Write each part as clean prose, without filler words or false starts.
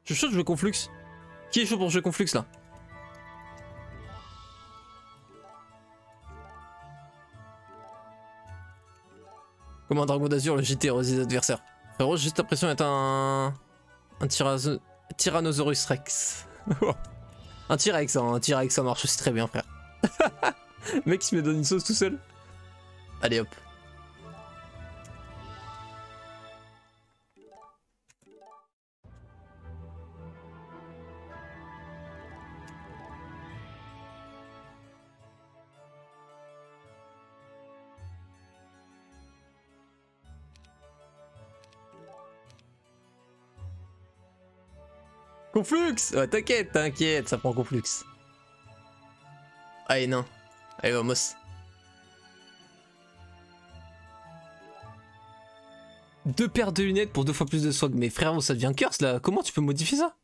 Je suis chaud de jouer Conflux. Qui est chaud pour jouer Conflux là? Comme un dragon d'azur, le JT rose des adversaires. Frérot, j'ai juste l'impression d'être un Tyrannosaurus Rex. Un T-Rex, hein, un T-Rex, ça marche aussi très bien, frère. Le mec, il se met dans une sauce tout seul. Allez hop. Conflux! Ouais, t'inquiète, t'inquiète, ça prend Conflux. Allez, non. Allez, vamos. Deux paires de lunettes pour 2 fois plus de swag. Mais frérot, ça devient curse là. Comment tu peux modifier ça?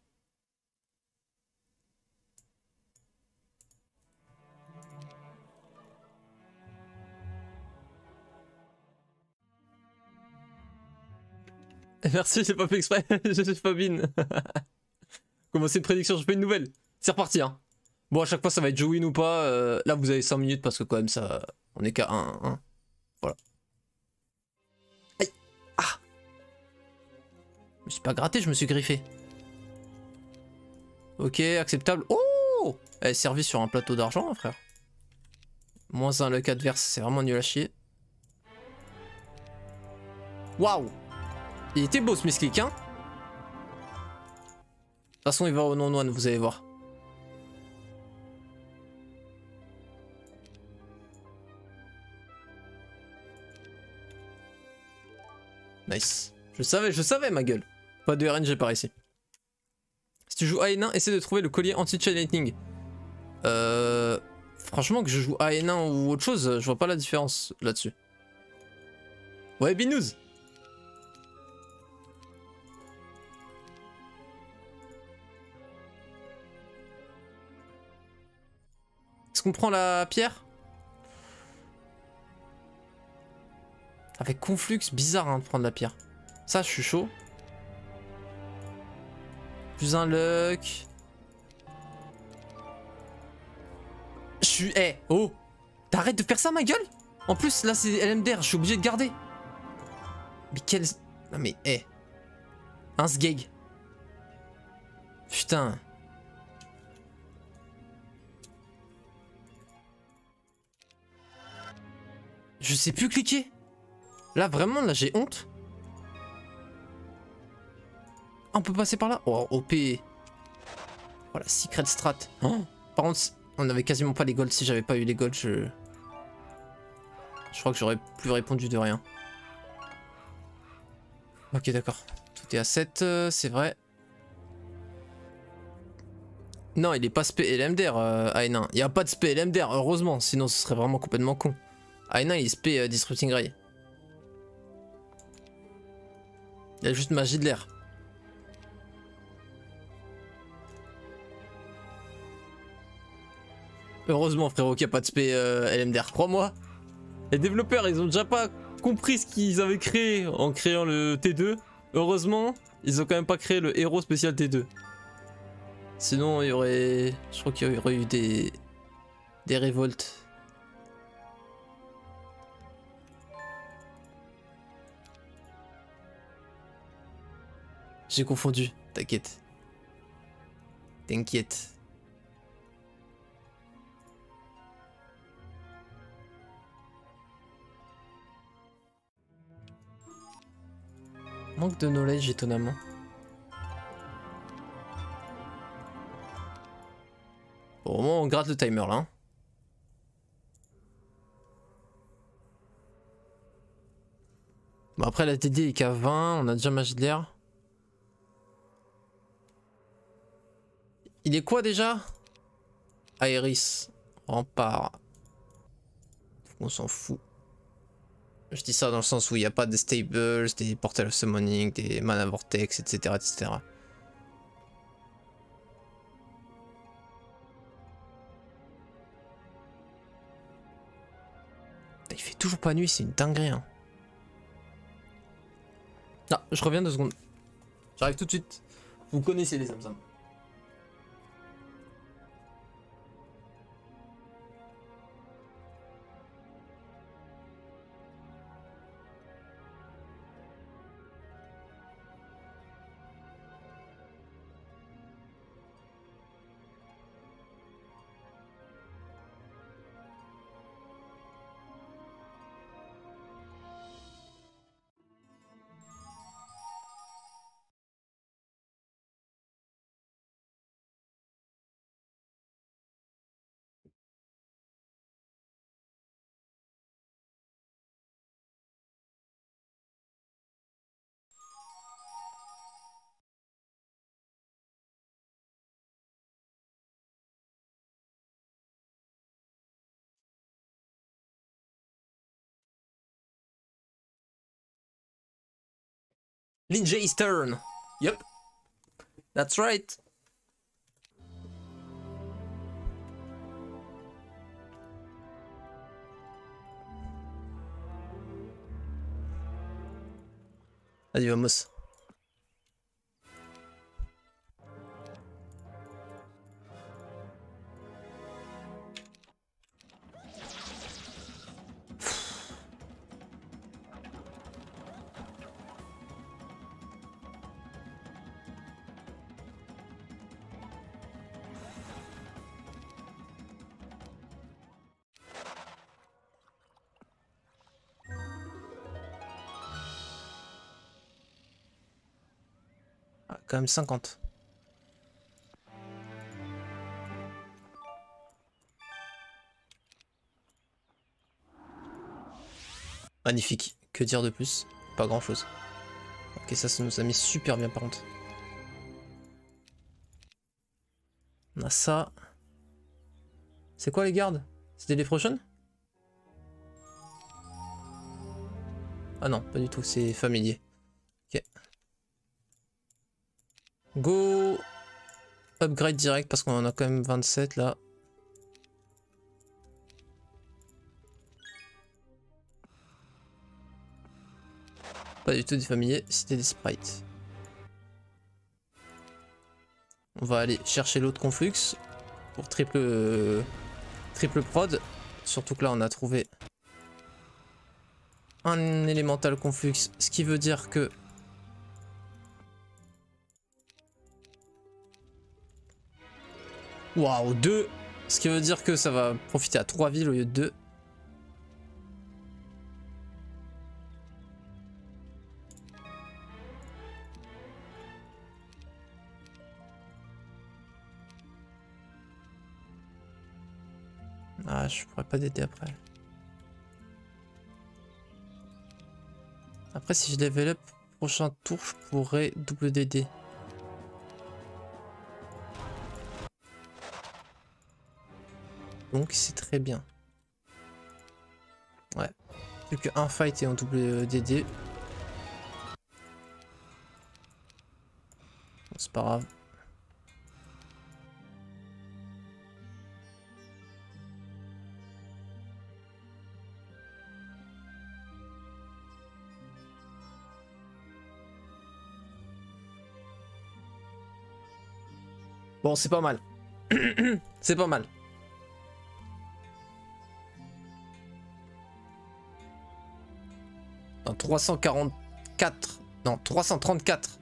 Merci, j'ai pas fait exprès. Je fabine. Comment c'est une prédiction? Je fais une nouvelle. C'est reparti, hein. Bon, à chaque fois, ça va être Joe-win ou pas. Là, vous avez 5 minutes parce que quand même, ça... On est qu'à 1-1. Voilà. Aïe. Ah. Je me suis pas gratté, je me suis griffé. Ok, acceptable. Oh! Elle est servie sur un plateau d'argent, hein, frère. -1 luck adverse, c'est vraiment nul à chier. Waouh! Il était beau ce misclick, hein? De toute façon, il va au non-one, vous allez voir. Nice. Je savais ma gueule. Pas de RNG par ici. Si tu joues AN1, essaie de trouver le collier anti-chain lightning. Franchement, que je joue AN1 ou autre chose, je vois pas la différence là-dessus. Ouais, binous. Est-ce qu'on prend la pierre? Avec Conflux, bizarre hein, de prendre la pierre. Ça, je suis chaud. Plus un luck. Je suis... Eh, oh! T'arrêtes de faire ça, ma gueule? En plus, là, c'est LMDR, je suis obligé de garder. Mais quel... Non mais, eh. Un sgeg. Putain. Je sais plus cliquer. Là, vraiment, là, j'ai honte. Ah, on peut passer par là? Oh, OP. Voilà, secret strat. Oh. Par contre, on avait quasiment pas les golds. Si j'avais pas eu les golds, je crois que j'aurais plus répondu de rien. Ok, d'accord. Tout est à 7, c'est vrai. Non, il est pas spé LMDR, AN1. Il n'y a pas de spé LMDR, heureusement. Sinon, ce serait vraiment complètement con. AN1, il est spé Disrupting Ray. Il y a juste magie de l'air. Heureusement, frérot, qu'il n'y a pas de spé LMDR. Crois-moi. Les développeurs, ils ont déjà pas compris ce qu'ils avaient créé en créant le T2. Heureusement, ils ont quand même pas créé le héros spécial T2. Sinon, il y aurait... Je crois qu'il y aurait eu des révoltes. J'ai confondu, t'inquiète. T'inquiète. Manque de knowledge étonnamment. Bon, au moins on gratte le timer là. Hein. Bon après la TD est qu'à 20, on a déjà magie de l'air. Il est quoi déjà? Aéris. Rempart. On s'en fout. Je dis ça dans le sens où il n'y a pas de stables, des portals of summoning, des mana vortex, etc. etc. Il fait toujours pas nuit, c'est une dinguerie. Hein. Ah, je reviens 2 secondes. J'arrive tout de suite. Vous connaissez les Zamzam. Linjay Eastern. Yep. That's right. Allez, vamos. Quand même 50. Magnifique. Que dire de plus? Pas grand chose. Ok, ça nous a mis super bien par contre. On a ça. C'est quoi les gardes? C'était les Frozen? Ah non, pas du tout, c'est familier. Ok. Go upgrade direct parce qu'on en a quand même 27 là. Pas du tout des familiers, c'était des sprites. On va aller chercher l'autre conflux pour triple prod. Surtout que là on a trouvé un élémental conflux, ce qui veut dire que waouh, 2. Ce qui veut dire que ça va profiter à 3 villes au lieu de 2. Ah, je pourrais pas d'aider après. Après, si je level up prochain tour, je pourrais double DD. Donc c'est très bien. Ouais. Plus qu'un fight et en double DD. Bon, c'est pas grave. Bon, c'est pas mal. C'est pas mal. Dans 344, non 334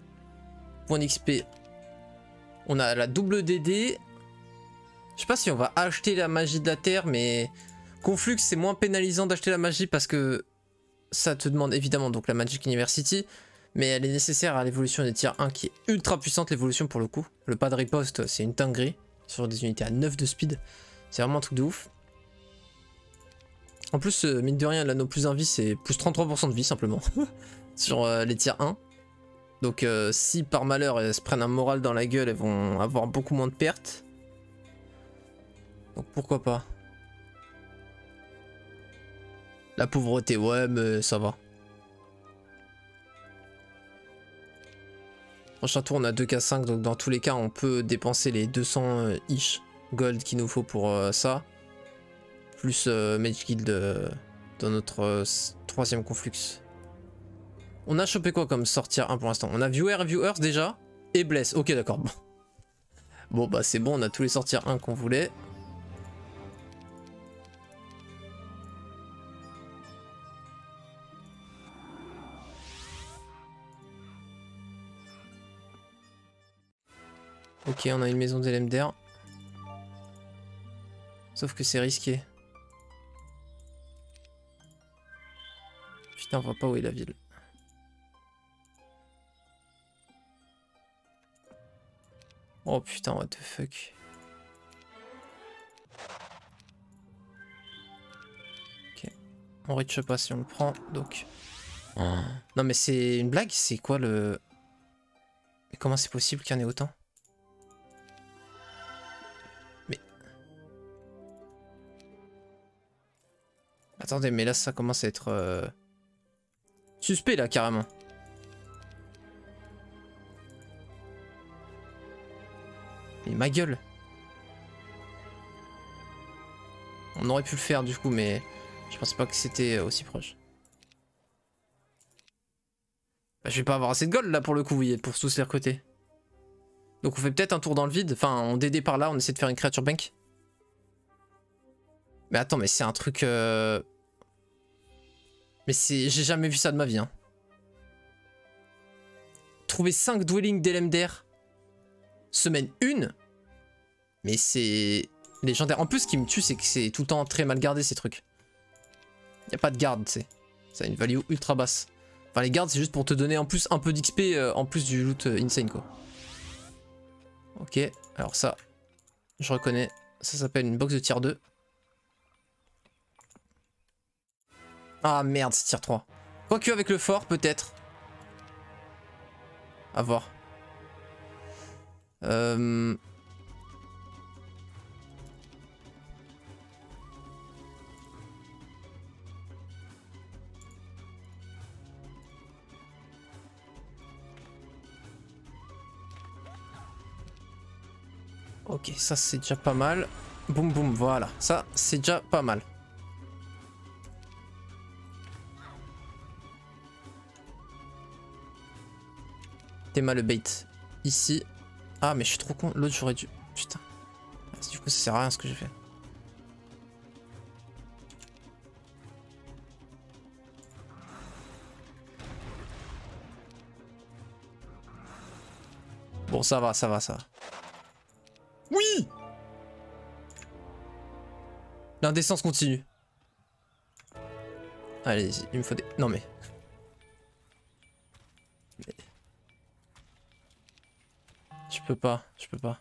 points d'XP. On a la double DD. Je sais pas si on va acheter la magie de la terre, mais Conflux c'est moins pénalisant d'acheter la magie parce que ça te demande évidemment donc la Magic University, mais elle est nécessaire à l'évolution des tiers 1 qui est ultra puissante l'évolution pour le coup. Le pas de riposte c'est une dinguerie sur des unités à 9 de speed. C'est vraiment un truc de ouf. En plus, mine de rien, l'anneau plus 1 vie, c'est plus 33% de vie simplement sur les tiers 1. Donc si par malheur elles se prennent un moral dans la gueule, elles vont avoir beaucoup moins de pertes. Donc pourquoi pas. La pauvreté, ouais, mais ça va. Prochain tour, on a 2k5, donc dans tous les cas, on peut dépenser les 200 ish gold qu'il nous faut pour ça. Plus Mage Guild dans notre troisième conflux. On a chopé quoi comme sortir 1 pour l'instant? On a Viewers déjà. et blesse. Ok, d'accord. Bon. Bon, bah c'est bon, on a tous les sorties 1 qu'on voulait. Ok, on a une maison d'Elemder. Sauf que c'est risqué. Putain, on voit pas où est la ville. Oh putain, what the fuck. Ok. On reach pas si on le prend, donc... Oh. Non mais c'est une blague, c'est quoi le... Mais comment c'est possible qu'il y en ait autant? Mais... Attendez, mais là ça commence à être... suspect là, carrément. Mais ma gueule. On aurait pu le faire du coup, mais je pensais pas que c'était aussi proche. Bah, je vais pas avoir assez de gold là pour le coup, oui, pour tous les recruter. Donc on fait peut-être un tour dans le vide. Enfin, on DD par là, on essaie de faire une créature bank. Mais attends, mais c'est un truc... Mais c'est... J'ai jamais vu ça de ma vie. Hein. Trouver 5 dwellings d'Elemder. Semaine 1. Mais c'est légendaire. En plus, ce qui me tue, c'est que c'est tout le temps très mal gardé ces trucs. Y a pas de garde, tu sais. Ça a une value ultra basse. Enfin, les gardes, c'est juste pour te donner en plus un peu d'XP en plus du loot insane, quoi. Ok, alors ça, je reconnais. Ça s'appelle une box de tier 2. Ah merde, c'est tier 3. Quoique avec le fort, peut-être. À voir. Ok, ça c'est déjà pas mal. Boum boum, voilà. Ça c'est déjà pas mal. T'es mal le bait. Ici. Ah mais je suis trop con. L'autre j'aurais dû... Putain. Du coup ça sert à rien ce que j'ai fait. Bon ça va, ça va, ça va. Oui! L'indécence continue. Allez-y, il me faut des... Non mais... Je peux pas, je peux pas.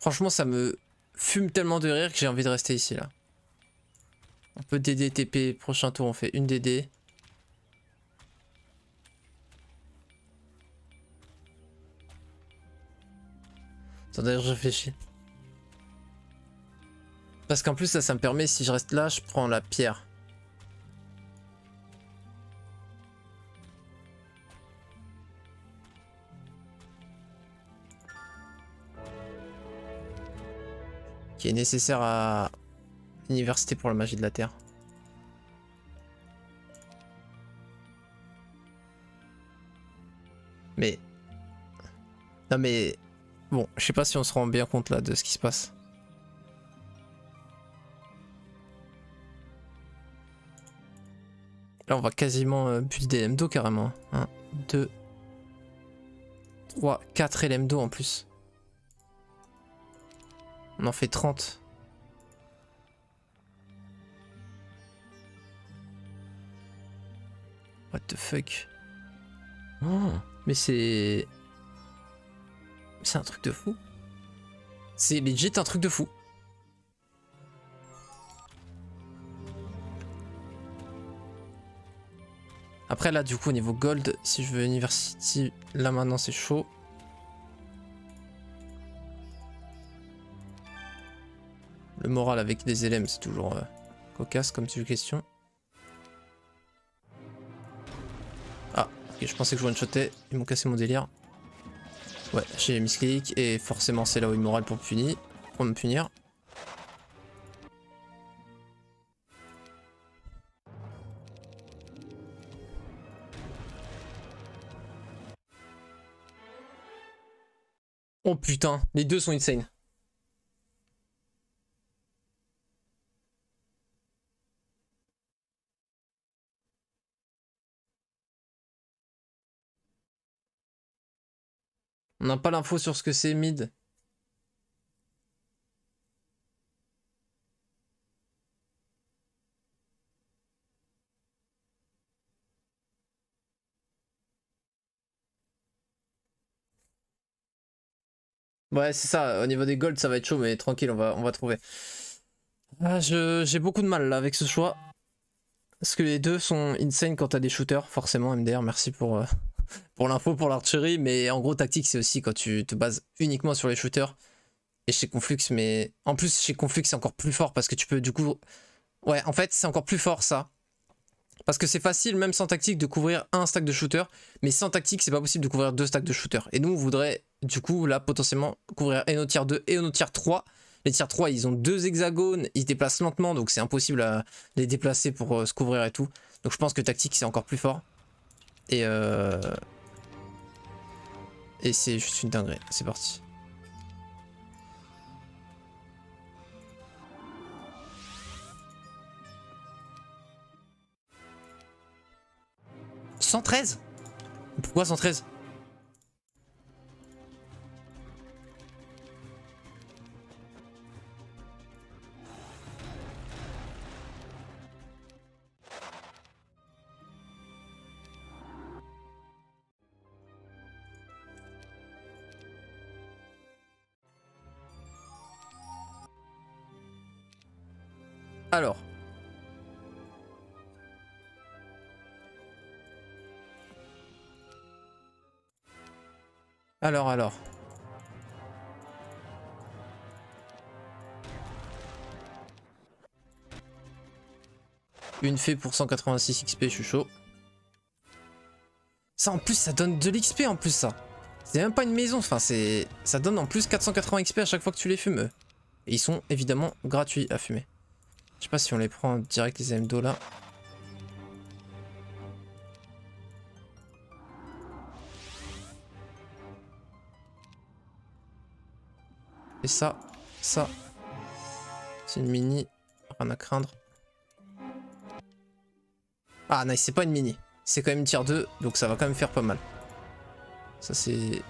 Franchement, ça me fume tellement de rire que j'ai envie de rester ici, là. On peut DD, TP, prochain tour, on fait une DD. Attendez, je réfléchis. Parce qu'en plus, ça me permet, si je reste là, je prends la pierre. Qui est nécessaire à l'université pour la magie de la terre. Mais... Non mais... Bon, je sais pas si on se rend bien compte là de ce qui se passe. Là on va quasiment builder LM2 carrément. 1, 2, 3, 4 LM2 en plus. On en fait 30. What the fuck? Oh, mais c'est... C'est un truc de fou. C'est legit un truc de fou. Après là du coup au niveau gold, si je veux University, là maintenant c'est chaud. Le moral avec des LM c'est toujours cocasse comme question. Ah, ok, je pensais que je one-shotais, ils m'ont cassé mon délire. Ouais, j'ai misclick et forcément c'est là où il moral pour me punir. Oh putain, les deux sont insane. On n'a pas l'info sur ce que c'est mid. Ouais, c'est ça, au niveau des golds, ça va être chaud, mais tranquille, on va trouver. Ah, j'ai beaucoup de mal là avec ce choix. Parce que les deux sont insane quand t'as des shooters, forcément, MDR, merci pour l'info, pour l'archery. Mais en gros, tactique, c'est aussi quand tu te bases uniquement sur les shooters. Et chez Conflux, mais en plus, chez Conflux, c'est encore plus fort parce que tu peux du coup. Ouais, en fait, c'est encore plus fort ça. Parce que c'est facile, même sans tactique, de couvrir un stack de shooter. Mais sans tactique, c'est pas possible de couvrir deux stacks de shooter. Et nous, on voudrait, du coup, là, potentiellement, couvrir et nos tiers 2 et nos tiers 3. Les tiers 3, ils ont deux hexagones, ils se déplacent lentement, donc c'est impossible à les déplacer pour se couvrir et tout. Donc je pense que tactique, c'est encore plus fort. Et c'est juste une dinguerie. C'est parti. « 113 » Pourquoi 113 ? Alors. Alors. Une fée pour 186 XP, je suis chaud. Ça en plus, ça donne de l'XP en plus ça. C'est même pas une maison, enfin c'est... Ça donne en plus 480 XP à chaque fois que tu les fumes. Et ils sont évidemment gratuits à fumer. Je sais pas si on les prend direct les MDO là. Et ça. C'est une mini. Rien à craindre. Ah nice, c'est pas une mini. C'est quand même une tier 2, donc ça va quand même faire pas mal. Ça c'est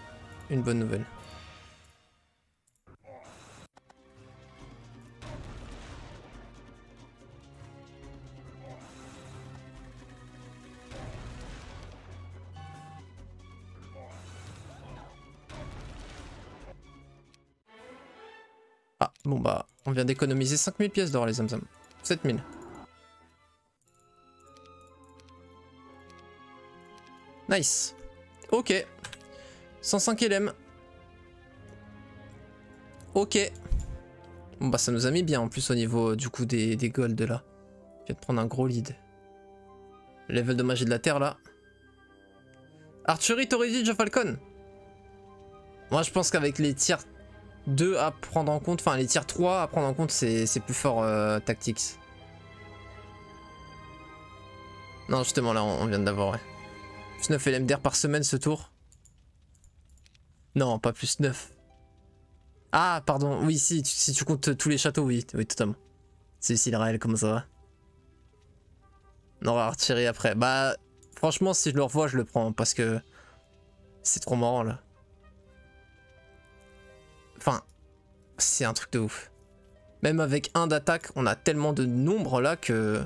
une bonne nouvelle. Ah bon bah on vient d'économiser 5000 pièces d'or les Zamzam. 7000. Nice. Ok. 105 LM. Ok. Bon bah ça nous a mis bien en plus au niveau du coup des golds là. Je viens de prendre un gros lead. Level de magie de la terre là. Archery Torridge Falcon. Moi je pense qu'avec les tiers 2 à prendre en compte, enfin les tiers 3 à prendre en compte, c'est plus fort Tactics. Non justement là on vient de l'avoir ouais. Plus 9 LMDR par semaine ce tour. Non pas plus 9. Ah pardon, oui si tu comptes tous les châteaux, oui totalement. C'est ici le réel comme ça va. On va retirer après. Bah franchement si je le revois je le prends parce que c'est trop marrant là. Enfin, c'est un truc de ouf. Même avec un d'attaque, on a tellement de nombres là que...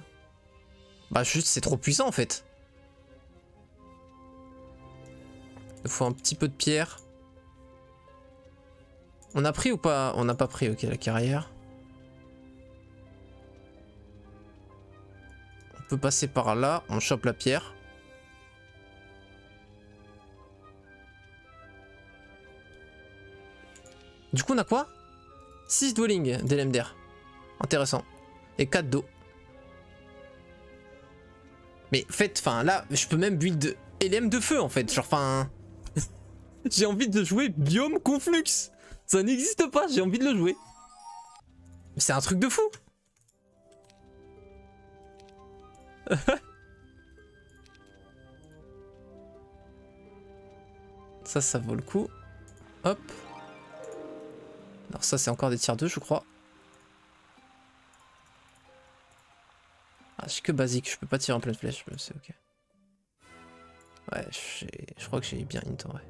Bah juste c'est trop puissant en fait. Il faut un petit peu de pierre. On a pris ou pas? On n'a pas pris, ok, la carrière. On peut passer par là, on chope la pierre. Du coup on a quoi? 6 dwelling d'LMDR. Intéressant. Et 4 d'eau. Mais faites, enfin là, je peux même build LM de feu en fait. Genre, enfin... j'ai envie de jouer biome Conflux. Ça n'existe pas, j'ai envie de le jouer. C'est un truc de fou. Ça vaut le coup. Hop. Alors ça c'est encore des tiers 2 je crois. Ah j'ai que basique, je peux pas tirer en pleine flèche, c'est ok. Ouais, je crois que j'ai bien int en vrai.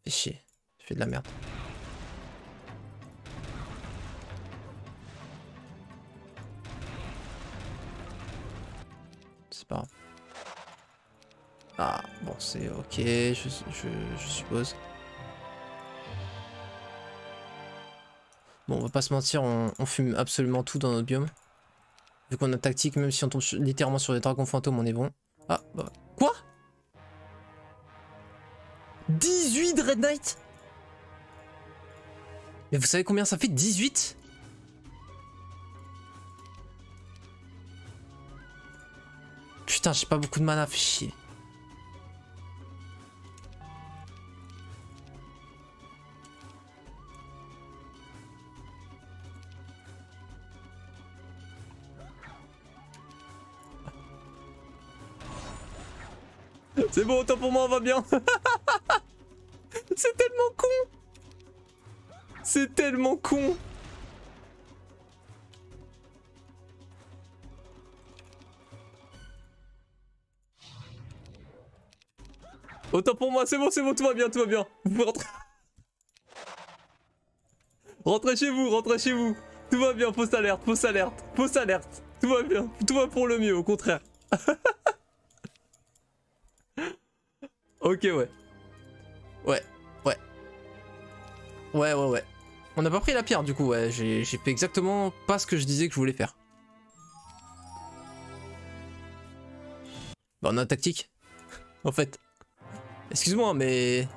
Fais chier, je fais de la merde. C'est pas grave. Ah, bon, c'est ok, je suppose. Bon, on va pas se mentir, on fume absolument tout dans notre biome. Vu qu'on a tactique, même si on tombe littéralement sur des dragons fantômes, on est bon. Ah, bah. Quoi? 18 de Red Knight? Mais vous savez combien ça fait? 18? Putain, j'ai pas beaucoup de mana, fait chier. C'est bon, autant pour moi, on va bien. C'est tellement con. C'est tellement con. Autant pour moi, c'est bon, tout va bien, tout va bien. Vous pouvez rentrer. Rentrez chez vous. Tout va bien, fausse alerte. Tout va bien, tout va pour le mieux, au contraire. Ok, ouais. Ouais. On n'a pas pris la pierre du coup, ouais. J'ai fait exactement pas ce que je disais que je voulais faire. Bah on a un tactique. En fait. Excuse-moi, mais...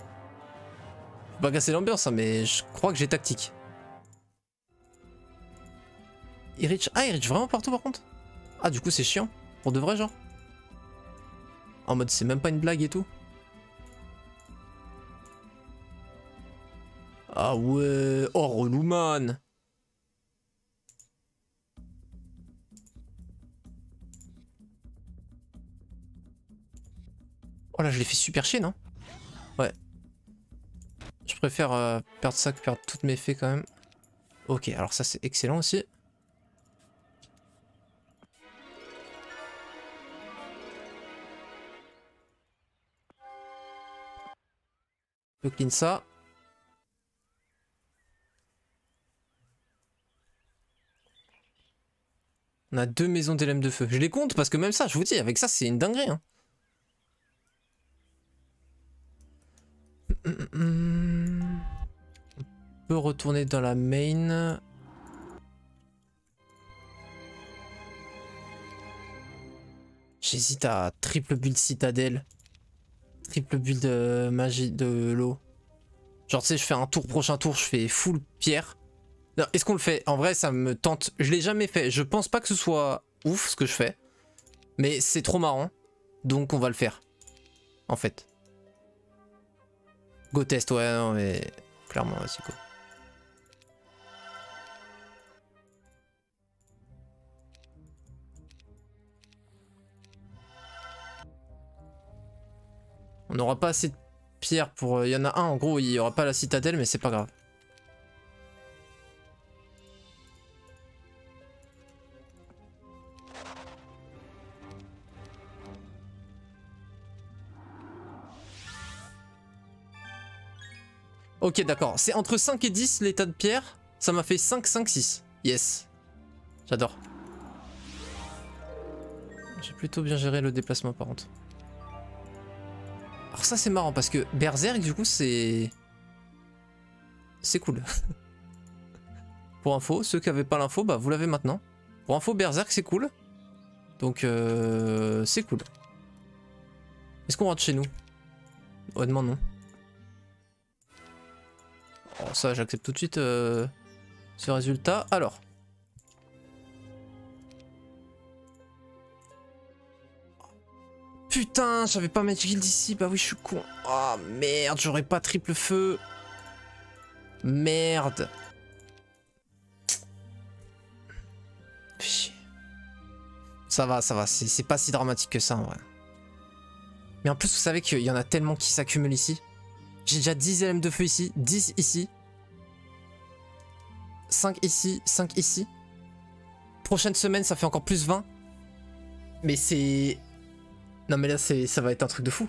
Faut pas casser l'ambiance, hein, mais je crois que j'ai tactique. Il reach... Ah, il reach vraiment partout par contre? Ah, du coup c'est chiant. Pour de vrai, genre. En mode c'est même pas une blague et tout. Ah ouais, oh relou man. Oh là je l'ai fait super chier non? Ouais. Je préfère perdre ça que perdre toutes mes fées quand même. Ok, alors ça c'est excellent aussi. Je peux clean ça. On a 2 maisons d'élèves de feu. Je les compte parce que même ça, je vous dis, avec ça, c'est une dinguerie. Hein. On peut retourner dans la main. J'hésite à triple build citadelle. Triple build magie de l'eau. Genre, tu sais, je fais un tour, prochain tour, je fais full pierre. Est-ce qu'on le fait? En vrai, ça me tente. Je l'ai jamais fait. Je pense pas que ce soit ouf ce que je fais. Mais c'est trop marrant. Donc, on va le faire. En fait. Go test, ouais, non, mais clairement, vas-y, go. On n'aura pas assez de pierres pour... Il y en a un, en gros, il n'y aura pas la citadelle, mais c'est pas grave. Ok, d'accord. C'est entre 5 et 10 l'état de pierre. Ça m'a fait 5, 5, 6. Yes. J'adore. J'ai plutôt bien géré le déplacement par contre. Alors ça c'est marrant parce que Berserk du coup c'est... C'est cool. Pour info, ceux qui n'avaient pas l'info, bah vous l'avez maintenant. Pour info, Berserk c'est cool. Donc c'est cool. Est-ce qu'on rentre chez nous? Honnêtement non. Oh, ça j'accepte tout de suite ce résultat. Alors. Putain, j'avais pas Mage Guild ici. Bah oui, je suis con. Oh merde, j'aurais pas triple feu. Merde. Ça va, c'est pas si dramatique que ça en vrai. Mais en plus, vous savez qu'il y en a tellement qui s'accumulent ici. J'ai déjà 10 LM de feu ici, 10 ici. 5 ici, 5 ici. Prochaine semaine, ça fait encore plus 20. Mais c'est... Non mais là, ça va être un truc de fou.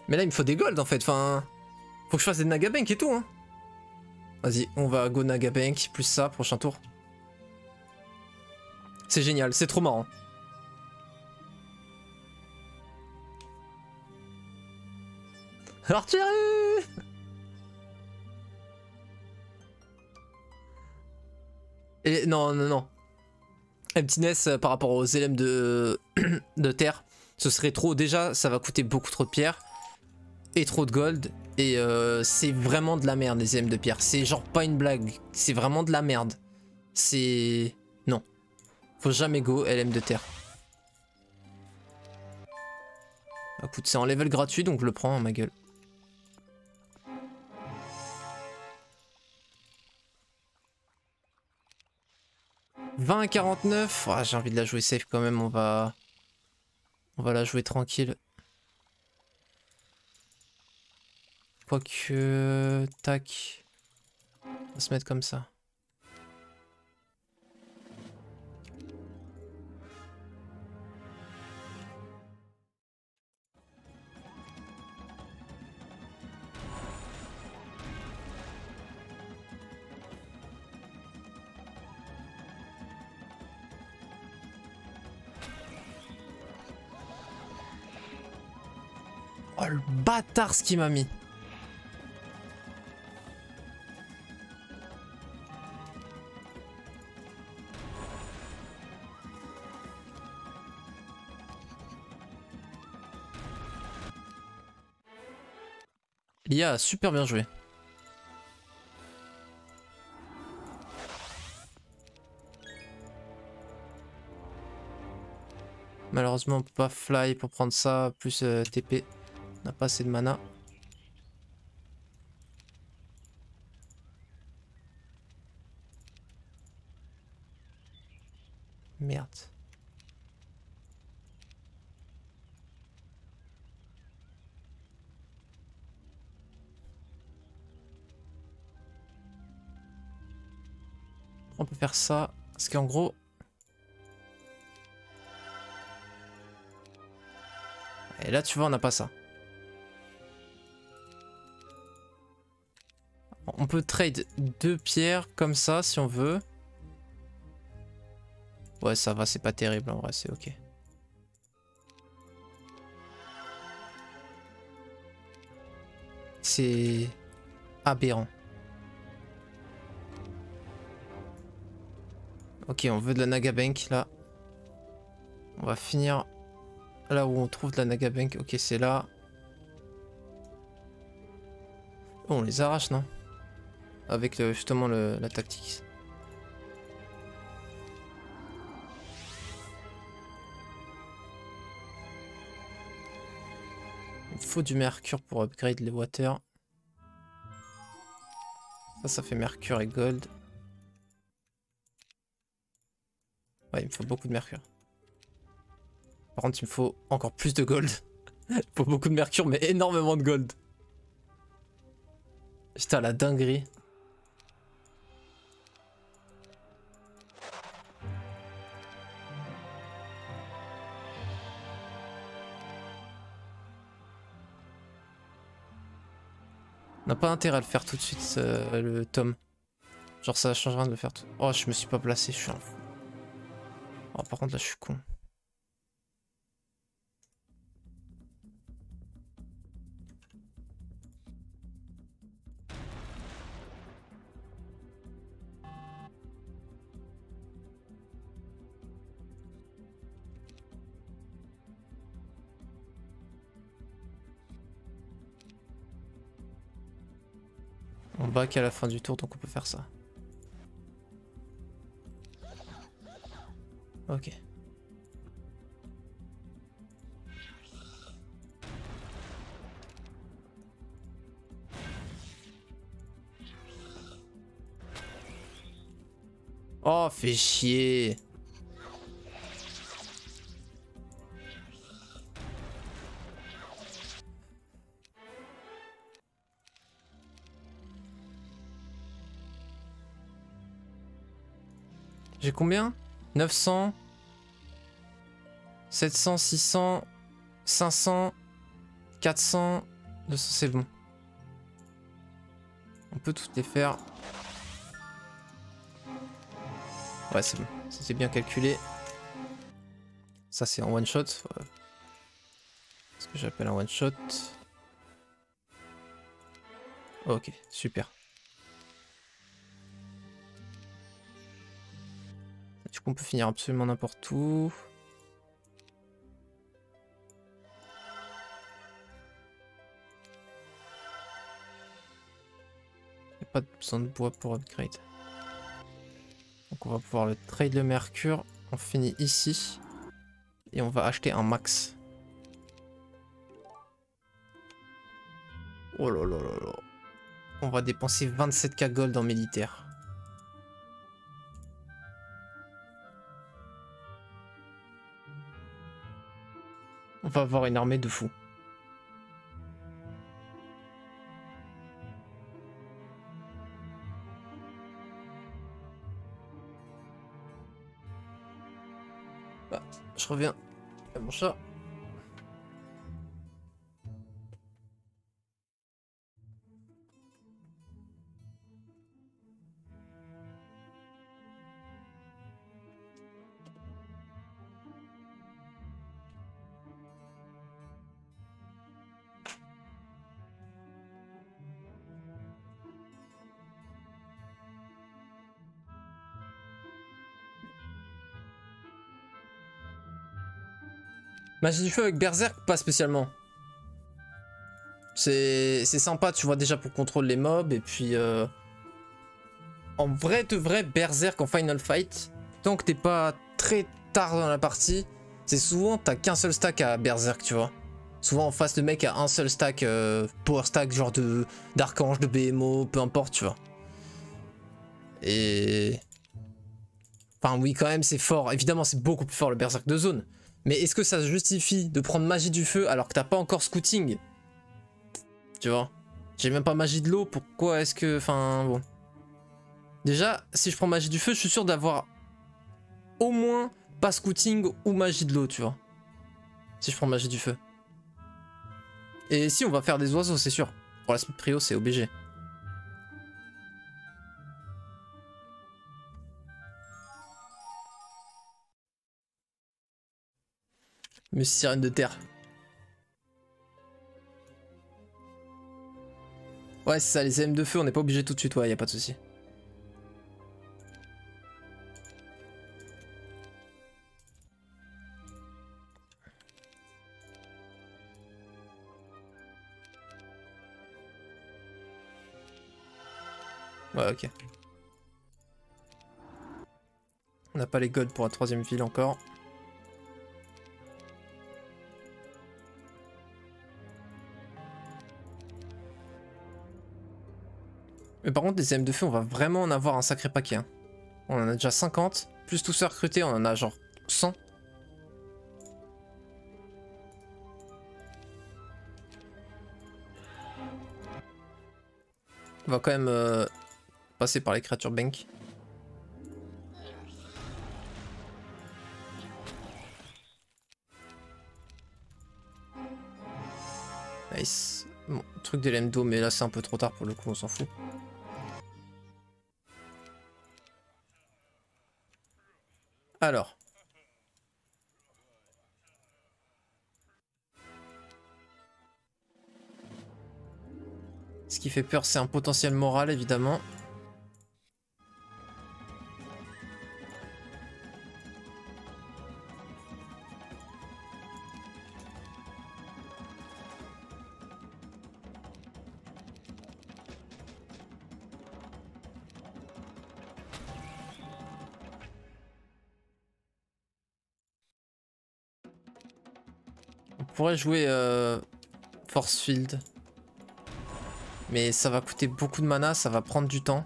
Mais là, il me faut des golds en fait. Enfin, faut que je fasse des Nagabank et tout. Hein. Vas-y, on va go Nagabank, plus ça, prochain tour. C'est génial, c'est trop marrant. Artillerie! Et non, non, non. Emptiness par rapport aux LM de terre, ce serait trop. Déjà, ça va coûter beaucoup trop de pierres et trop de gold. Et c'est vraiment de la merde, les LM de pierre. C'est genre pas une blague. C'est vraiment de la merde. C'est... Non. Faut jamais go LM de terre. Écoute, c'est en level gratuit, donc je le prends, ma gueule. « 20 à 49 ». Oh, j'ai envie de la jouer safe quand même, on va la jouer tranquille. Quoique... Tac. On va se mettre comme ça. Oh le bâtard ce qu'il m'a mis. L'IA a super bien joué. Malheureusement on peut pas fly pour prendre ça, plus TP. On n'a pas assez de mana. Merde. On peut faire ça. Parce qu'en gros... Et là tu vois on n'a pas ça. On peut trade 2 pierres comme ça si on veut. Ouais ça va, c'est pas terrible en vrai, c'est ok. C'est aberrant. Ok, on veut de la Nagabank là. On va finir là où on trouve de la Nagabank. Ok, c'est là. Oh, on les arrache, non? Avec justement la tactique. Il faut du mercure pour upgrade les water. Ça fait mercure et gold. Ouais, il me faut beaucoup de mercure. Par contre, il me faut encore plus de gold. Il me faut beaucoup de mercure, mais énormément de gold. Putain, la dinguerie. On n'a pas intérêt à le faire tout de suite, le tome. Genre ça change rien de le faire tout. Oh, je me suis pas placé, je suis un fou. Oh, par contre là, je suis con. On back à la fin du tour, donc on peut faire ça. Ok. Oh, fais chier. J'ai combien? 900, 700, 600, 500, 400, 200, c'est bon. On peut toutes les faire. Ouais, c'est bon. C'est bien calculé. Ça, c'est en one shot. Ce que j'appelle un one shot. Ok, super. Du coup, on peut finir absolument n'importe où. Il n'y a pas besoin de bois pour upgrade. Donc on va pouvoir le trade le mercure. On finit ici. Et on va acheter un max. Oh là là là là. On va dépenser 27k gold en militaire. On va avoir une armée de fous. Ah, je reviens à mon chat. Magie du feu avec Berserk, pas spécialement. C'est sympa, tu vois, déjà pour contrôler les mobs. Et puis, en vrai de vrai, Berserk en Final Fight, tant que t'es pas très tard dans la partie, c'est souvent, t'as qu'un seul stack à Berserk, tu vois. Souvent en face, le mec a un seul stack, power stack, genre d'archange, de BMO, peu importe, tu vois. Et... Enfin, oui, quand même, c'est fort. Évidemment, c'est beaucoup plus fort le Berserk de zone. Mais est-ce que ça se justifie de prendre magie du feu alors que t'as pas encore scouting? Tu vois? J'ai même pas magie de l'eau, pourquoi est-ce que... Enfin, bon. Déjà, si je prends magie du feu, je suis sûr d'avoir au moins pas scouting ou magie de l'eau, tu vois. Si je prends magie du feu. Et si, on va faire des oiseaux, c'est sûr. Pour la speed prio, c'est obligé. Mais sirène de terre. Ouais, c'est ça, les M de feu, on n'est pas obligé tout de suite, ouais, y a pas de souci. Ouais, ok. On n'a pas les gold pour la troisième ville encore. Mais par contre, les M de feu, on va vraiment en avoir un sacré paquet. Hein. On en a déjà 50. Plus tous ceux recrutés, on en a genre 100. On va quand même passer par les créatures bank. Nice. Bon, truc de l'Emdo, mais là c'est un peu trop tard pour le coup, on s'en fout. Alors. Ce qui fait peur, c'est un potentiel moral, évidemment. On pourrait jouer Force Field. Mais ça va coûter beaucoup de mana, ça va prendre du temps.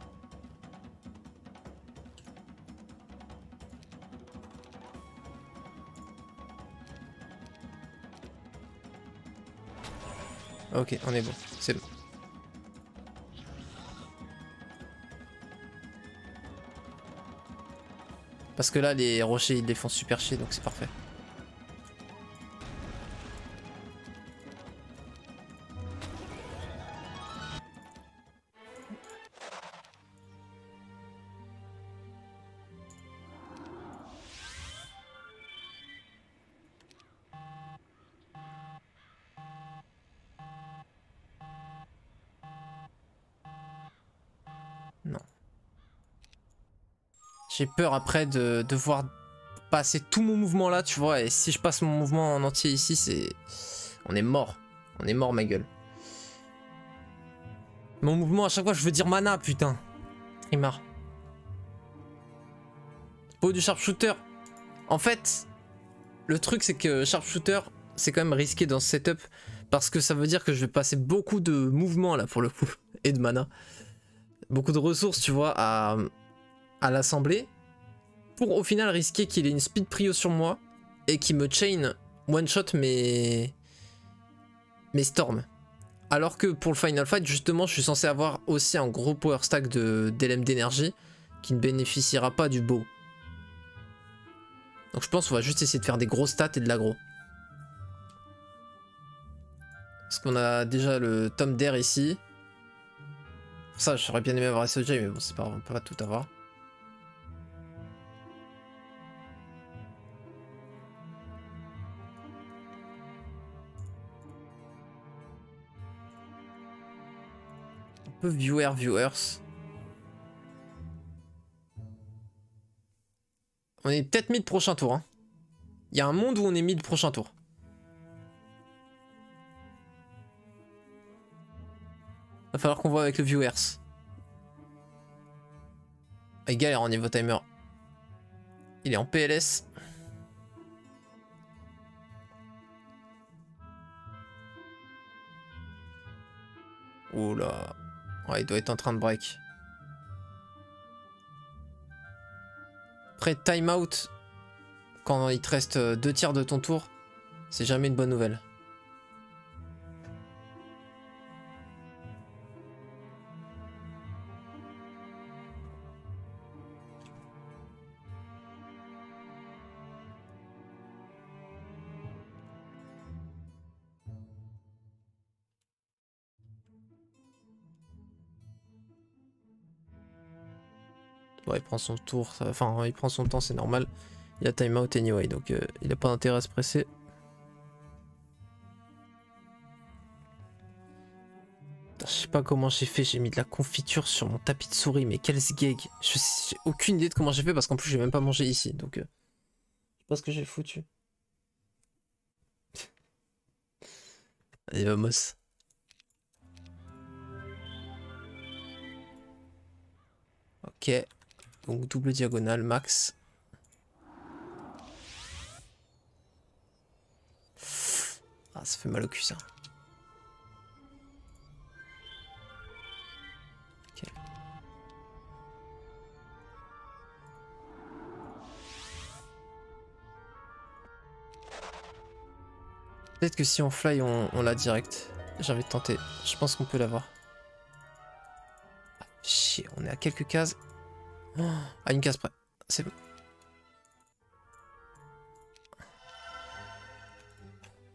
Ok, on est bon, c'est bon. Parce que là, les rochers, ils les font super chier, donc c'est parfait. Non. J'ai peur après de devoir passer tout mon mouvement là, tu vois. Et si je passe mon mouvement en entier ici, c'est... On est mort. On est mort, ma gueule. Mon mouvement, à chaque fois, je veux dire mana, putain. Trimar. Peau du sharpshooter. En fait, le truc, c'est que sharpshooter, c'est quand même risqué dans ce setup. Parce que ça veut dire que je vais passer beaucoup de mouvements là, pour le coup. Et de mana. Beaucoup de ressources, tu vois, à l'assembler. Pour au final risquer qu'il ait une speed prio sur moi. Et qu'il me chain one shot mes storms. Alors que pour le final fight, justement, je suis censé avoir aussi un gros power stack d'LM d'énergie qui ne bénéficiera pas du bow. Donc je pense qu'on va juste essayer de faire des gros stats et de l'aggro. Parce qu'on a déjà le tome d'air ici. Pour ça, j'aurais bien aimé avoir SOJ, mais bon, c'est pas grave, on peut pas tout avoir. Un peu viewers. On est peut-être mid prochain tour. Hein. Il y a un monde où on est mid prochain tour. Va falloir qu'on voit avec le viewers. Il galère en niveau timer. Il est en PLS. Oula. Ouais, il doit être en train de break. Après, timeout, quand il te reste 2 tiers de ton tour, c'est jamais une bonne nouvelle. Bon, il prend son tour, enfin il prend son temps, c'est normal. Il a timeout anyway, donc il a pas d'intérêt à se presser. Je sais pas comment j'ai fait, j'ai mis de la confiture sur mon tapis de souris, mais quel sgeg. J'ai aucune idée de comment j'ai fait parce qu'en plus j'ai même pas mangé ici, donc je sais pas ce que j'ai foutu. Allez, vamos. Ok, donc double diagonale max. Ah, ça fait mal au cul ça. Ok. Peut-être que si on fly, on l'a direct. J'ai envie de tenter. Je pense qu'on peut l'avoir. Ah, chier, on est à quelques cases. Oh, à une case près. C'est bon.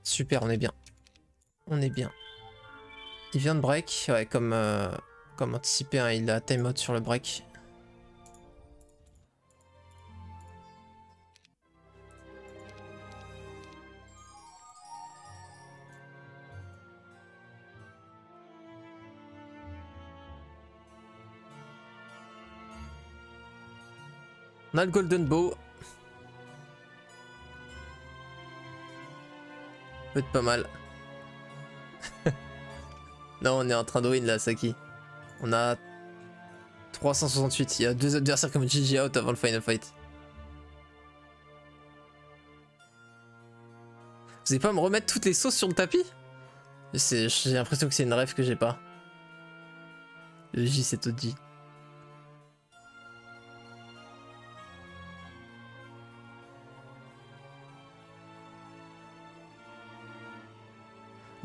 Super, on est bien. On est bien. Il vient de break. Ouais, comme anticipé, hein, il a timeout sur le break. On a le Golden Bow. Peut être pas mal. Non, on est en train de win là, Saki. On a 368. Il y a 2 adversaires comme GG out avant le final fight. Vous allez pas me remettre toutes les sauces sur le tapis? J'ai l'impression que c'est une rêve que j'ai pas. Le J c'est OG.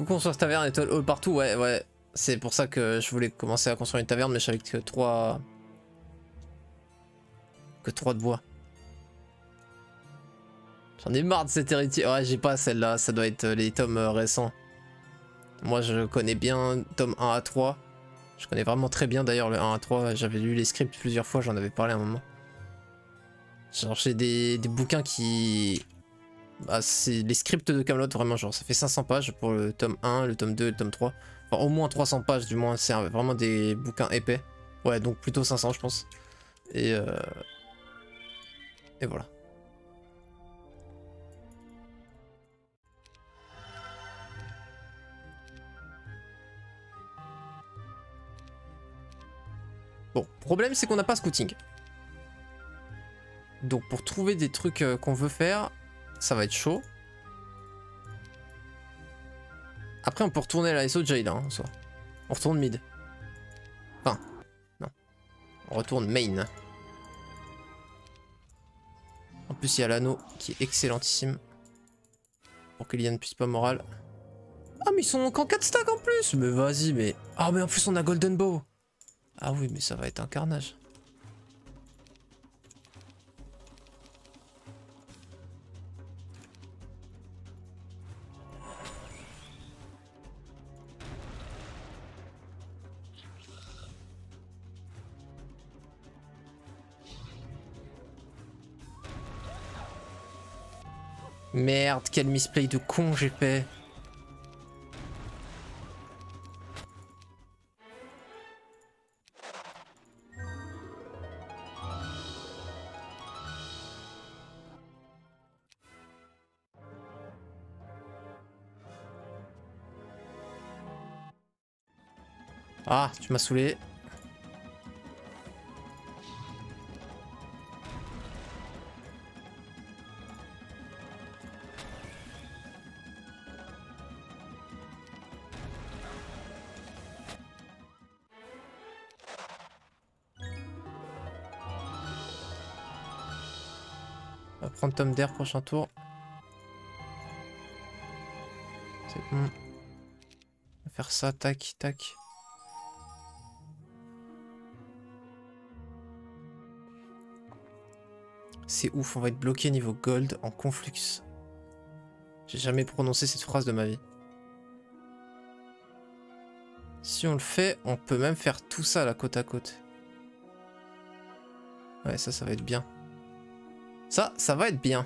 Construire taverne, étoile all partout, ouais. C'est pour ça que je voulais commencer à construire une taverne, mais je savais que 3 de bois. J'en ai marre de cet héritier. Ouais, j'ai pas celle-là, ça doit être les tomes récents. Moi, je connais bien tome 1 à 3. Je connais vraiment très bien d'ailleurs le 1 à 3. J'avais lu les scripts plusieurs fois, j'en avais parlé à un moment. Genre, j'ai des bouquins qui... Bah, c'est les scripts de Camelot vraiment, genre, ça fait 500 pages pour le tome 1, le tome 2 et le tome 3. Enfin, au moins 300 pages, du moins, c'est vraiment des bouquins épais. Ouais, donc plutôt 500, je pense. Et voilà. Bon, problème, c'est qu'on n'a pas scouting. Donc, pour trouver des trucs qu'on veut faire, ça va être chaud. Après, on peut retourner à la SOJ là, hein, en soi. On retourne mid. Enfin, non. On retourne main. En plus, il y a l'anneau qui est excellentissime. Pour que Liliane puisse pas moral. Ah, mais ils sont qu'en 4 stacks en plus. Mais vas-y, mais... Ah, mais en plus, on a Golden Bow. Ah oui, mais ça va être un carnage. Merde, quel misplay de con j'ai fait. Ah, tu m'as saoulé. On va prendre tome d'air prochain tour. C'est bon. On va faire ça, tac, tac. C'est ouf, on va être bloqué niveau gold en conflux. J'ai jamais prononcé cette phrase de ma vie. Si on le fait, on peut même faire tout ça là côte à côte. Ouais, ça va être bien. Ça va être bien.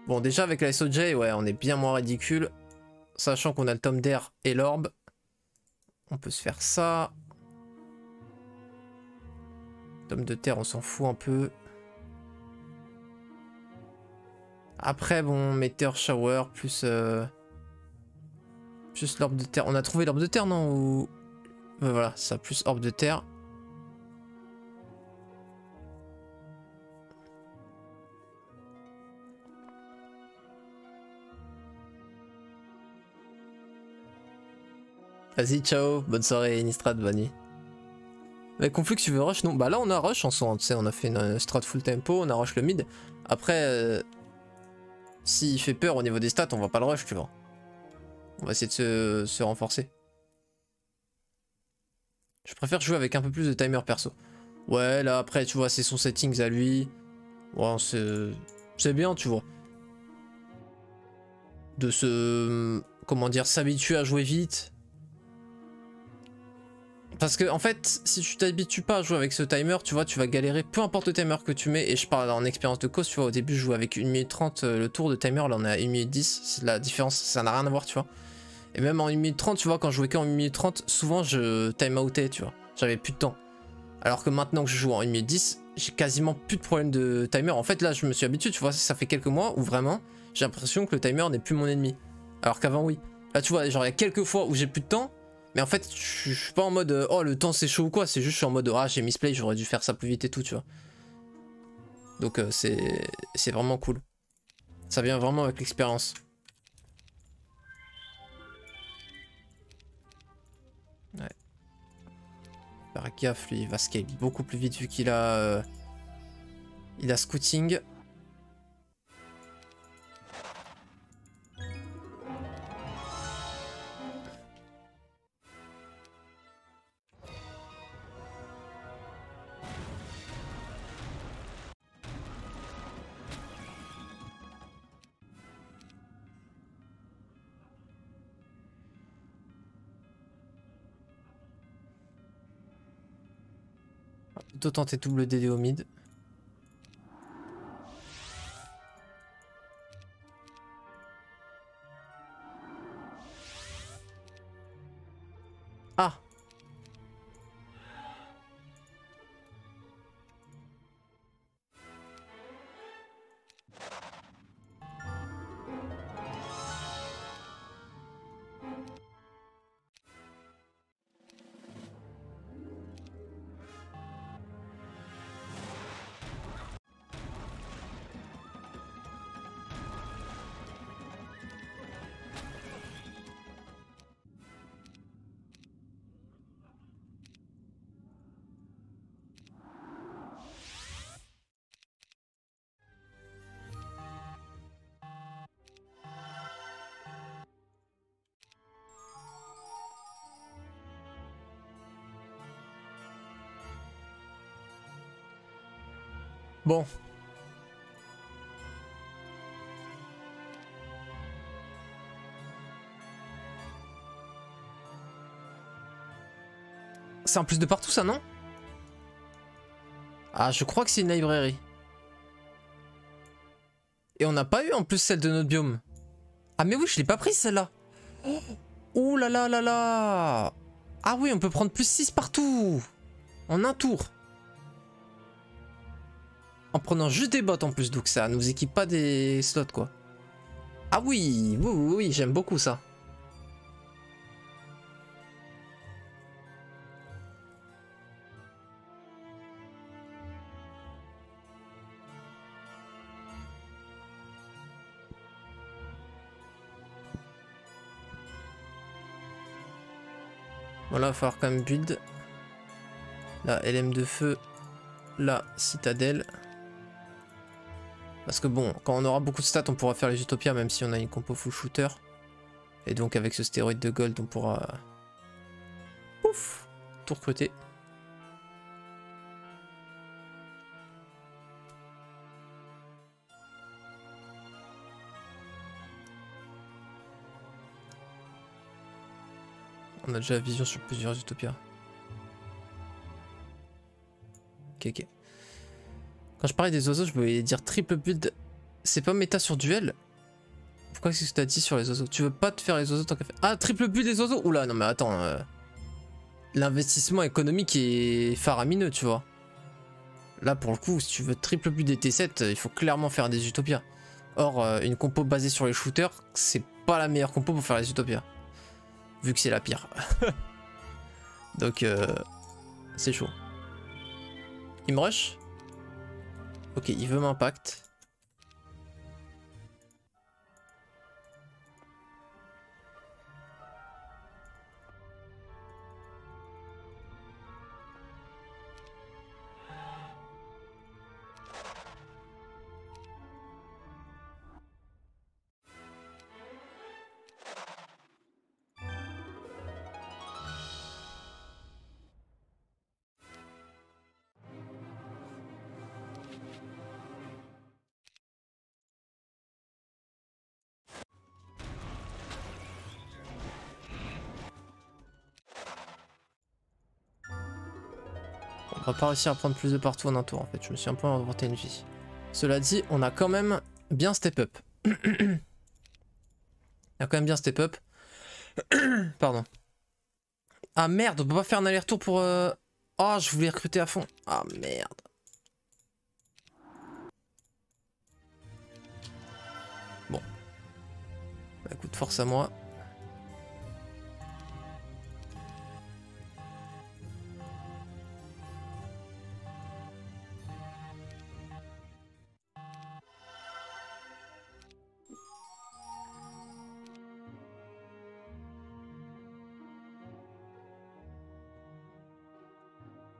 Bon, déjà avec la SOJ, ouais, on est bien moins ridicule. Sachant qu'on a le tome d'air et l'orbe. On peut se faire ça. Tome de terre, on s'en fout un peu. Après, bon, Meteor Shower plus... Plus l'orbe de terre. On a trouvé l'orbe de terre, non? Ou... voilà, ça, plus orbe de terre. Vas-y, ciao, bonne soirée, Nistrad, bonne nuit. Mais Conflux, tu veux rush? Non, bah là on a rush en soi, tu sais, on a fait une strat full tempo, on a rush le mid. Après, s'il fait peur au niveau des stats, on va pas le rush, tu vois. On va essayer de se renforcer. Je préfère jouer avec un peu plus de timer perso. Ouais, là après, tu vois, c'est son settings à lui. Ouais, c'est bien, tu vois. De se... Comment dire, s'habituer à jouer vite. Parce que en fait, si tu t'habitues pas à jouer avec ce timer, tu vois, tu vas galérer, peu importe le timer que tu mets, et je parle en expérience de cause, tu vois, au début je jouais avec 1 minute 30 le tour de timer, là on est à 1 minute 10, c'est la différence, ça n'a rien à voir, tu vois. Et même en 1 minute 30, tu vois, quand je jouais qu'en 1 minute 30, souvent je time outais, tu vois, j'avais plus de temps. Alors que maintenant que je joue en 1 minute 10, j'ai quasiment plus de problème de timer. En fait là je me suis habitué, tu vois, ça fait quelques mois où vraiment j'ai l'impression que le timer n'est plus mon ennemi. Alors qu'avant oui. Là tu vois, genre il y a quelques fois où j'ai plus de temps. Mais en fait, je suis pas en mode oh le temps c'est chaud ou quoi, c'est juste je suis en mode ah j'ai misplay, j'aurais dû faire ça plus vite et tout, tu vois. Donc c'est vraiment cool. Ça vient vraiment avec l'expérience. Ouais. Faire gaffe, lui il va scale beaucoup plus vite vu qu'il a il a scouting. Plutôt tenter double DD au mid. Ah! Bon. C'est en plus de partout ça, non? Ah, je crois que c'est une librairie. Et on n'a pas eu en plus celle de notre biome. Ah mais oui, je l'ai pas prise celle-là. Oh là là là là. Ah oui, on peut prendre plus 6 partout. En un tour. En prenant juste des bots en plus, donc ça nous équipe pas des slots quoi. Ah oui, oui, oui, oui, j'aime beaucoup ça. Voilà, il va falloir quand même build. La LM de feu, la citadelle. Parce que bon, quand on aura beaucoup de stats, on pourra faire les utopias même si on a une compo full shooter. Et donc avec ce stéroïde de gold, on pourra... Ouf, tout recruter. On a déjà la vision sur plusieurs utopias. Ok, ok. Quand je parlais des oiseaux, je voulais dire triple build. C'est pas méta sur duel? Pourquoi est-ce que tu as dit sur les oiseaux? Tu veux pas te faire les oiseaux tant qu'à faire... Ah, triple build des oiseaux? Oula, non mais attends. L'investissement économique est faramineux, tu vois. Là, pour le coup, si tu veux triple build des T7, il faut clairement faire des utopias. Or, une compo basée sur les shooters, c'est pas la meilleure compo pour faire les utopias. Vu que c'est la pire. Donc, c'est chaud. Il me rush? Ok, il veut m'impact. On va pas réussir à prendre plus de partout en un tour en fait. Je me suis un peu inventé une vie. Cela dit, on a quand même bien step up. On a quand même bien step up. Pardon. Ah merde, on peut pas faire un aller-retour pour... Oh, je voulais recruter à fond. Ah merde. Bon. Bah écoute, force à moi.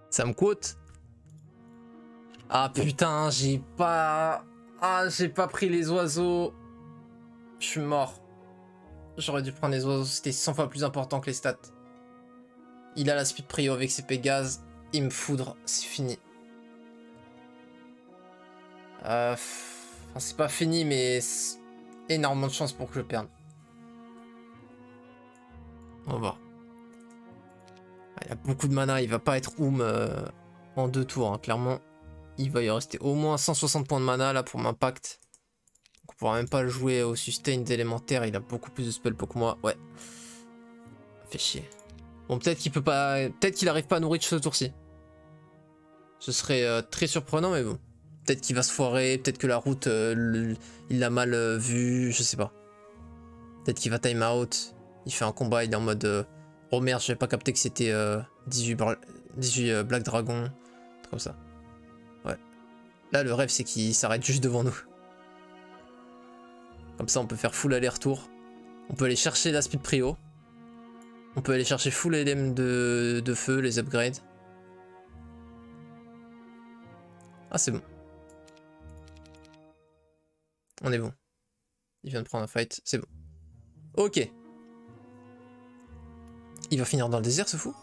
Ça me coûte. Ah putain, j'ai pas... Ah, j'ai pas pris les oiseaux. Je suis mort. J'aurais dû prendre les oiseaux, c'était 100 fois plus important que les stats. Il a la speed prio avec ses Pégases. Il me foudre, c'est fini. Enfin, c'est pas fini, mais énormément de chance pour que je perde. On va voir. Il a beaucoup de mana, il va pas être en 2 tours, hein. Clairement. Il va y rester au moins 160 points de mana là pour m'impact. On pourra même pas le jouer au sustain élémentaire, il a beaucoup plus de spell que moi. Ouais. Fait chier. Bon, peut-être qu'il peut pas. Peut-être qu'il arrive pas à nous reach ce tour-ci. Ce serait très surprenant, mais bon. Peut-être qu'il va se foirer, peut-être que la route, il l'a mal vue, je sais pas. Peut-être qu'il va time out. Il fait un combat, il est en mode oh merde, j'avais pas capté que c'était 18 Black Dragon. Comme ça. Ouais. Là, le rêve, c'est qu'il s'arrête juste devant nous. Comme ça, on peut faire full aller-retour. On peut aller chercher la speed prio. On peut aller chercher full LM de feu, les upgrades. Ah, c'est bon. On est bon. Il vient de prendre un fight, c'est bon. Ok. Il va finir dans le désert, ce fou?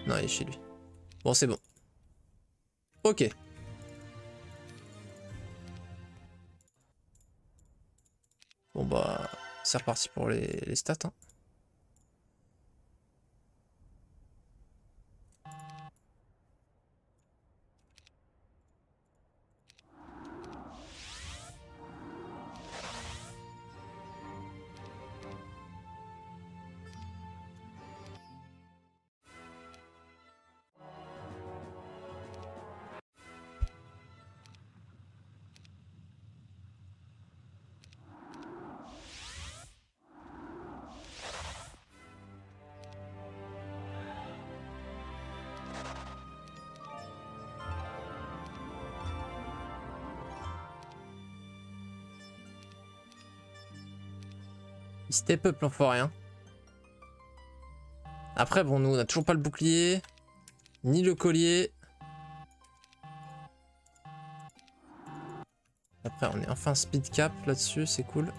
Non, il est chez lui. Bon, c'est bon. Ok. Bon bah, c'est reparti pour les stats. Hein. Il step up l'enfoiré. Hein. Après, bon, nous, on a toujours pas le bouclier, ni le collier. Après, on est enfin speed cap là-dessus, c'est cool.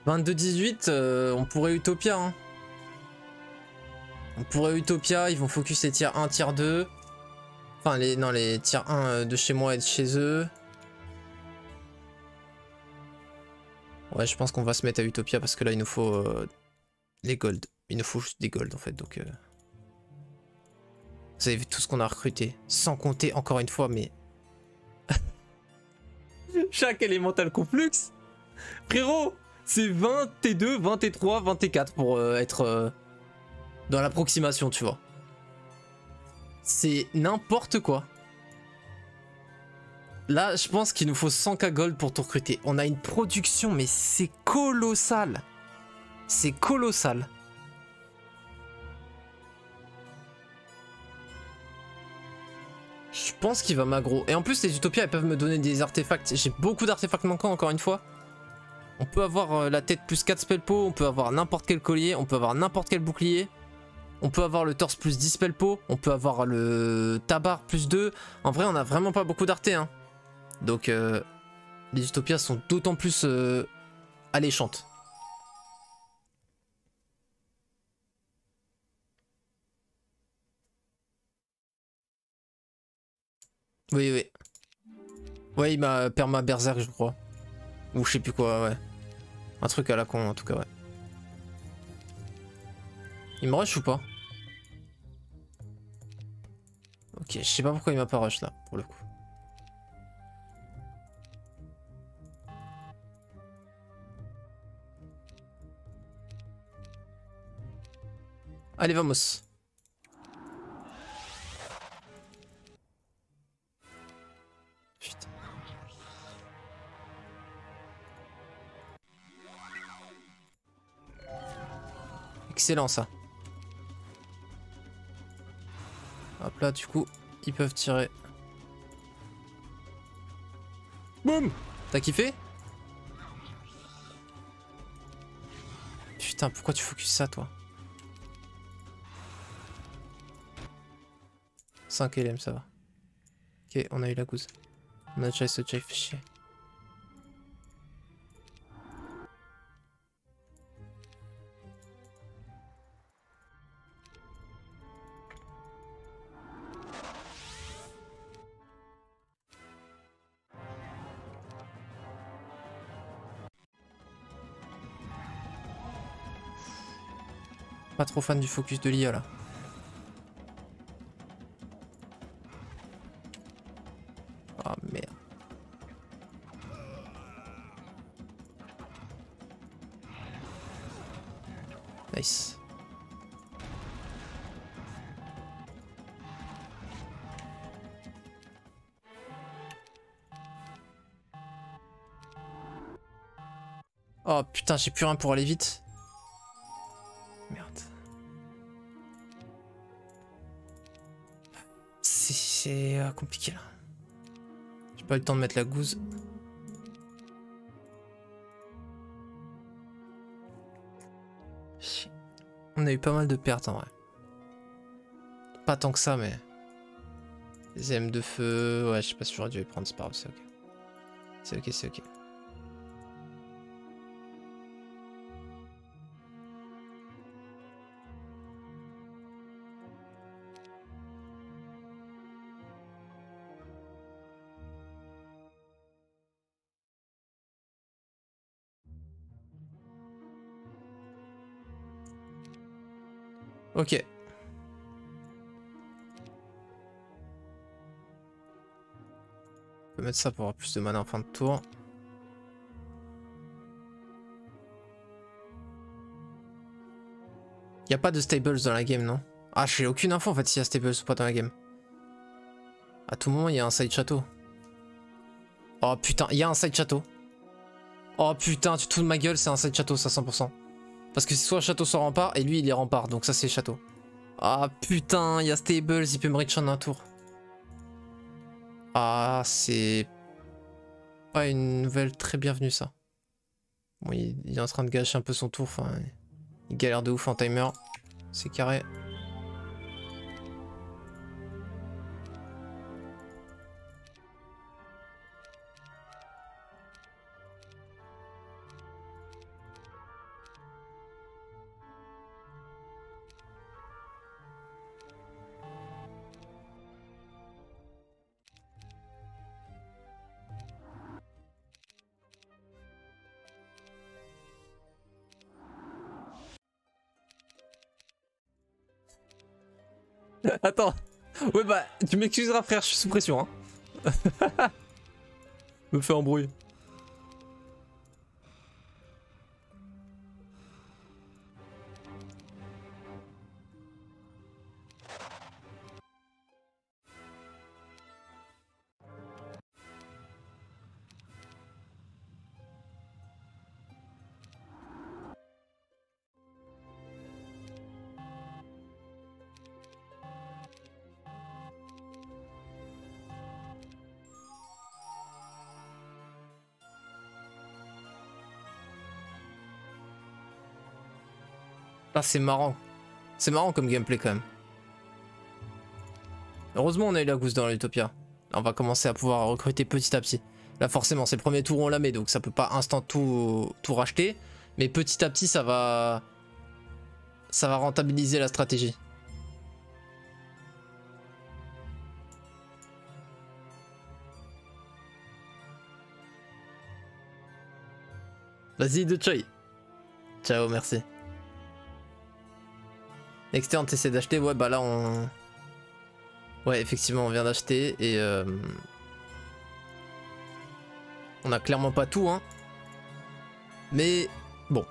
« 22-18, on pourrait Utopia. Hein. On pourrait Utopia, ils vont focus les tiers 1, tiers 2. Enfin, les tiers 1 de chez moi et de chez eux. Ouais, je pense qu'on va se mettre à Utopia parce que là, il nous faut les golds. Il nous faut juste des golds en fait, donc... Vous avez vu tout ce qu'on a recruté. Sans compter, encore une fois, mais... Chaque élémental conflux. Frérot, c'est 20 T2, 20 T3, 20 T4 pour être dans l'approximation, tu vois. C'est n'importe quoi. Là, je pense qu'il nous faut 100k gold pour tout recruter. On a une production, mais c'est colossal. C'est colossal. Je pense qu'il va m'aggro. Et en plus, les utopias, elles peuvent me donner des artefacts. J'ai beaucoup d'artefacts manquants, encore une fois. On peut avoir la tête plus 4 spellpo, on peut avoir n'importe quel collier, on peut avoir n'importe quel bouclier. On peut avoir le torse plus 10 spellpo, on peut avoir le tabard plus 2. En vrai, on a vraiment pas beaucoup d'arté. Hein. Donc, les utopias sont d'autant plus alléchantes. Oui, oui. Ouais, il m'a perma berserk, je crois. Ou je sais plus quoi, ouais. Un truc à la con, en tout cas, ouais. Il me rush ou pas? Ok, je sais pas pourquoi il m'a pas rush là, pour le coup. Allez, vamos. Putain. Excellent ça. Hop là, du coup, ils peuvent tirer. Boum! T'as kiffé? Putain, pourquoi tu focus ça, toi? 5 LM, ça va. Ok, on a eu la gousse. On a déjà ce Jay fait chier. pas trop fan du focus de l'IA là. Ah merde. Nice. Oh putain, j'ai plus rien pour aller vite. Merde. C'est compliqué là. J'ai pas eu le temps de mettre la gousse. On a eu pas mal de pertes en vrai. Pas tant que ça, mais... Les aimes de feu... Ouais, je sais pas si j'aurais dû les prendre, c'est pas grave, c'est ok. C'est ok, c'est ok. Ok. On peut mettre ça pour avoir plus de mana en fin de tour. Y a pas de stables dans la game, non? Ah, j'ai aucune info en fait s'il y a stables ou pas dans la game. À tout moment, il y a un side château. Oh putain, il y a un side château. Oh putain, tu te fous de ma gueule, c'est un side château, ça 100%. Parce que c'est soit château soit rempart, et lui il est rempart, donc ça c'est château. Ah putain, il y a stables, il peut me reach en un tour. Ah, c'est pas une nouvelle très bienvenue ça. Bon, il est en train de gâcher un peu son tour, enfin, il galère de ouf en timer. C'est carré. Attends. Ouais bah, tu m'excuseras frère, je suis sous pression hein. Me fait embrouiller. Ah, c'est marrant. C'est marrant comme gameplay quand même. Heureusement on a eu la gousse dans l'Utopia. On va commencer à pouvoir recruter petit à petit. Là forcément c'est le premier tour où on la met donc ça peut pas instant tout racheter. Mais petit à petit ça va rentabiliser la stratégie. Vas-y de Choi. Ciao, merci. Externe, t'essaies d'acheter, ouais bah là on... Ouais effectivement on vient d'acheter et on a clairement pas tout hein. Mais bon,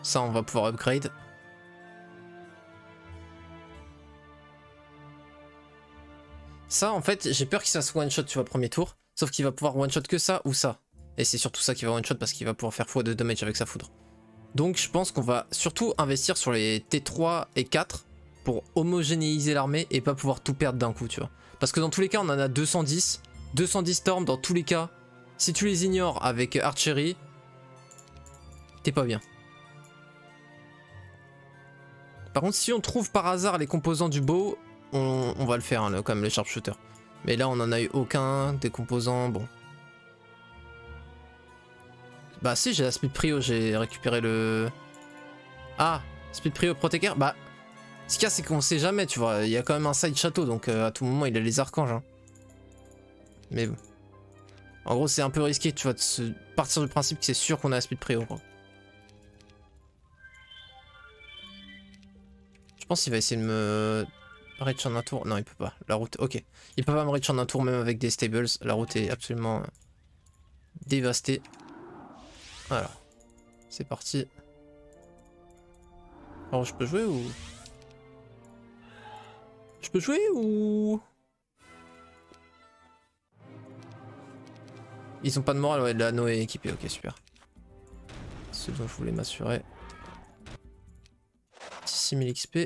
ça on va pouvoir upgrade. Ça en fait j'ai peur qu'il se fasse one shot tu vois premier tour. Sauf qu'il va pouvoir one shot que ça ou ça. Et c'est surtout ça qui va one shot parce qu'il va pouvoir faire x2 de damage avec sa foudre. Donc je pense qu'on va surtout investir sur les T3 et 4 pour homogénéiser l'armée et pas pouvoir tout perdre d'un coup, tu vois. Parce que dans tous les cas, on en a 210. 210 Storm dans tous les cas. Si tu les ignores avec Archery, t'es pas bien. Par contre, si on trouve par hasard les composants du bow, on va le faire, hein, comme le Sharpshooter. Mais là, on en a eu aucun des composants, bon. Bah si, j'ai la Speed Prio, j'ai récupéré le... Ah, Speed Prio Protector, bah... Ce qu'il y a, c'est qu'on sait jamais, tu vois. Il y a quand même un side château, donc à tout moment, il a les archanges. Hein. Mais bon. En gros, c'est un peu risqué, tu vois, de se partir du principe que c'est sûr qu'on a la Speed Prio, quoi. pense qu'il va essayer de me reach en un tour. Non, il peut pas. La route, ok. Il peut pas me reach en un tour même avec des stables. La route est absolument dévastée. Voilà. C'est parti. Alors je peux jouer ou... Je peux jouer ou... Ils ont pas de morale, ouais, l'anneau est équipé, ok super. Ce dont je voulais m'assurer. 6000 XP.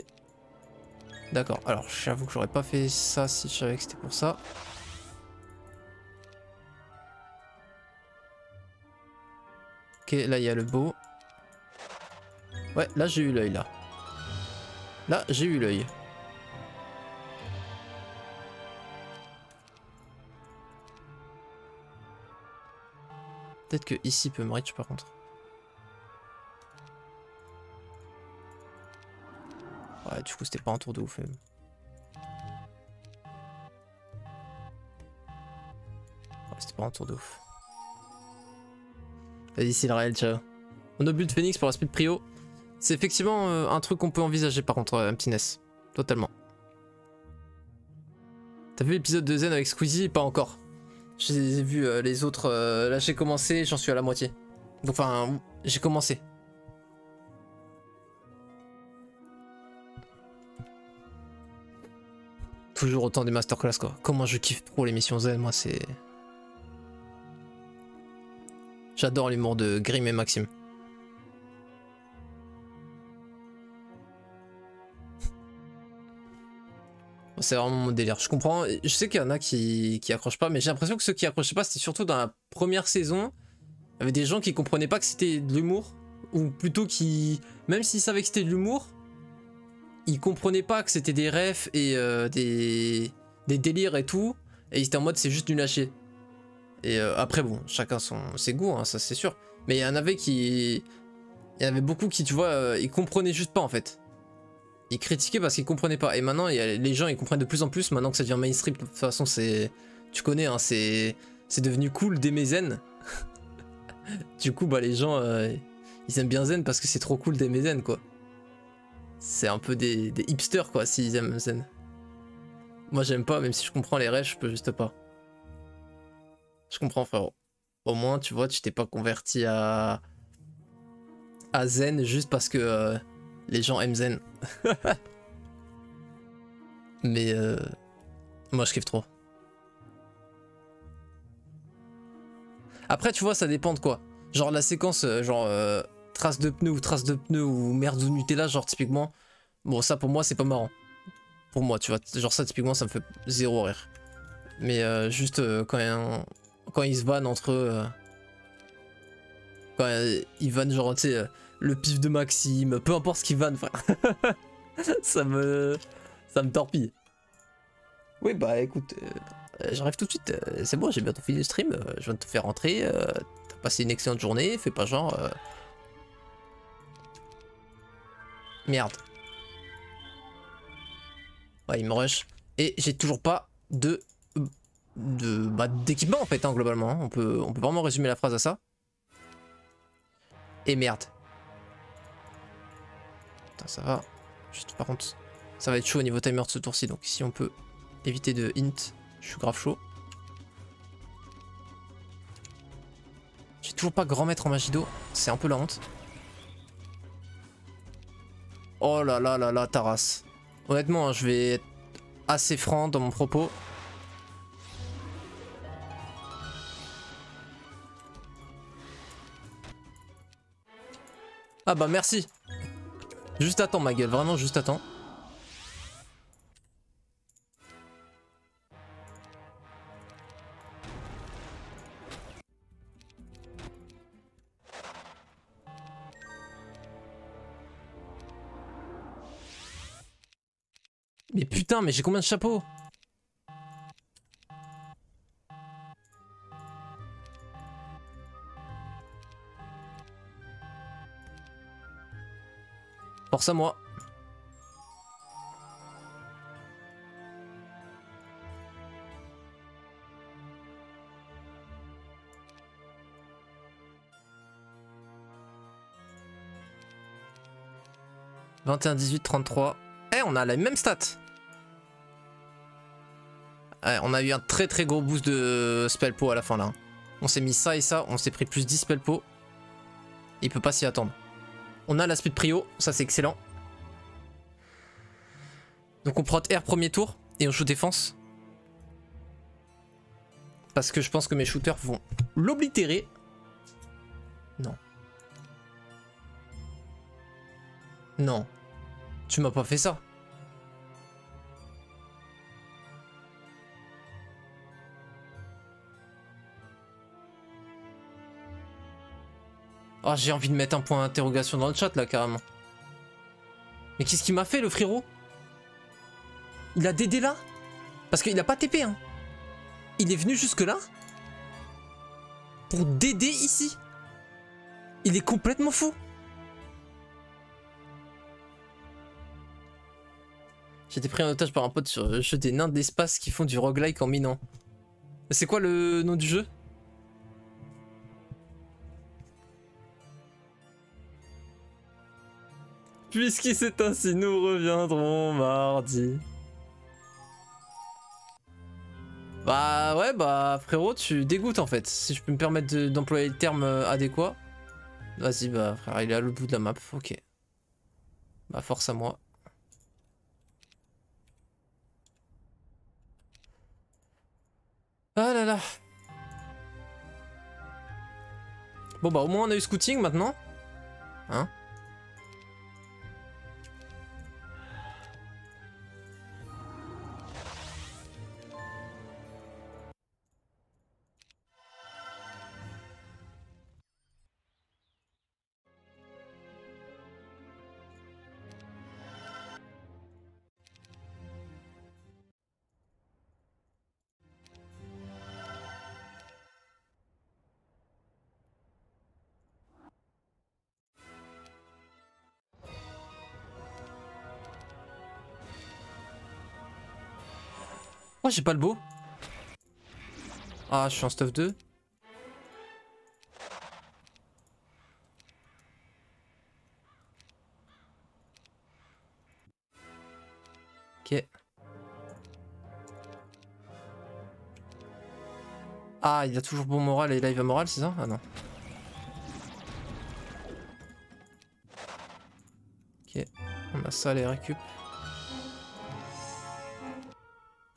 D'accord, alors j'avoue que j'aurais pas fait ça si je savais que c'était pour ça. Ok, là il y a le beau. Ouais, là j'ai eu l'œil là. Là j'ai eu l'œil. Peut-être que ici peut me reach par contre. Ouais, du coup c'était pas un tour de ouf même. Ouais, c'était pas un tour de ouf. Vas-y c'est le réel, ciao. Mon autre but Phoenix pour la speed prio. C'est effectivement un truc qu'on peut envisager par contre, un petit Ness. Totalement. T'as vu l'épisode de Zen avec Squeezie? Pas encore. J'ai vu les autres. Là j'ai commencé, j'en suis à la moitié. Donc enfin, j'ai commencé. Toujours autant des masterclass quoi. Comment je kiffe trop l'émission Zen, moi c'est... J'adore l'humour de Grim et Maxime. C'est vraiment mon délire. Je comprends, je sais qu'il y en a qui accrochent pas, mais j'ai l'impression que ceux qui accrochaient pas, c'était surtout dans la première saison. Il y avait des gens qui comprenaient pas que c'était de l'humour, ou plutôt qui, même s'ils savaient que c'était de l'humour, ils comprenaient pas que c'était des refs et des délires et tout, et ils étaient en mode c'est juste du lâcher. Et après bon, chacun ses goûts, hein, ça c'est sûr. Mais il y en avait beaucoup qui, tu vois, ils comprenaient juste pas en fait. Ils critiquaient parce qu'ils comprenaient pas. Et maintenant, les gens ils comprennent de plus en plus. Maintenant que ça devient mainstream, de toute façon, c'est. Tu connais, hein, c'est devenu cool d'aimer Zen. Du coup, bah, les gens ils aiment bien Zen parce que c'est trop cool d'aimer Zen, quoi. C'est un peu des hipsters, quoi, s'ils aiment Zen. Moi, j'aime pas, même si je comprends les rêves, je peux juste pas. Je comprends, frérot. Au moins, tu vois, tu t'es pas converti à Zen juste parce que les gens aiment Zen. Mais moi je kiffe trop. Après tu vois ça dépend de quoi. Genre la séquence trace de pneus ou merde ou Nutella genre typiquement. Bon ça pour moi c'est pas marrant. Pour moi tu vois genre ça typiquement ça me fait zéro rire. Mais juste quand ils se vannent entre eux. Quand ils vannent genre tu sais le pif de Maxime. Peu importe ce qu'ils vannent frère. ça me torpille. Oui bah écoute, j'arrive tout de suite, c'est bon j'ai bientôt fini le stream, je viens de te faire rentrer, t'as passé une excellente journée, fais pas genre... Merde. Ouais il me rush, et j'ai toujours pas d'équipement en fait hein, globalement, hein. On peut vraiment résumer la phrase à ça. Et merde. Putain ça va, juste par contre, ça va être chaud au niveau timer de ce tour-ci, donc si on peut... éviter de hint, je suis grave chaud. J'ai toujours pas grand maître en magie d'eau, c'est un peu la honte. Oh là là là là, Taras. Honnêtement, hein, je vais être assez franc dans mon propos. Ah bah merci. Juste attends ma gueule, vraiment juste attends. Mais putain, mais j'ai combien de chapeaux? Force à moi. « 21, 18, 33. Eh, Ouais, on a la même stat. Ouais, on a eu un très gros boost de spellpo à la fin là. On s'est mis ça et ça, on s'est pris plus 10 spellpo. Il peut pas s'y attendre. On a la speed prio, ça c'est excellent. Donc on prot R premier tour et on shoot défense. Parce que je pense que mes shooters vont l'oblitérer. Non. Non. Tu m'as pas fait ça. Oh, j'ai envie de mettre un point d'interrogation dans le chat là carrément. Mais qu'est-ce qu'il m'a fait le frérot? Il a DD là? Parce qu'il a pas TP hein. Il est venu jusque là pour DD ici. Il est complètement fou. J'ai été pris en otage par un pote sur le jeu des nains d'espace qui font du roguelike en minant. C'est quoi le nom du jeu? Puisqu'il s'est ainsi, nous reviendrons mardi. Bah ouais, bah frérot, tu dégoûtes en fait. Si je peux me permettre d'employer le terme adéquat. Vas-y, bah frère, il est à l'autre bout de la map, ok. Bah force à moi. Ah là là. Bon bah au moins on a eu scouting maintenant. Hein? Oh, j'ai pas le beau. Ah, je suis en stuff 2. Ok. Ah, il a toujours bon moral et là il va moral, c'est ça? Ah non. Ok. On a ça, les récup.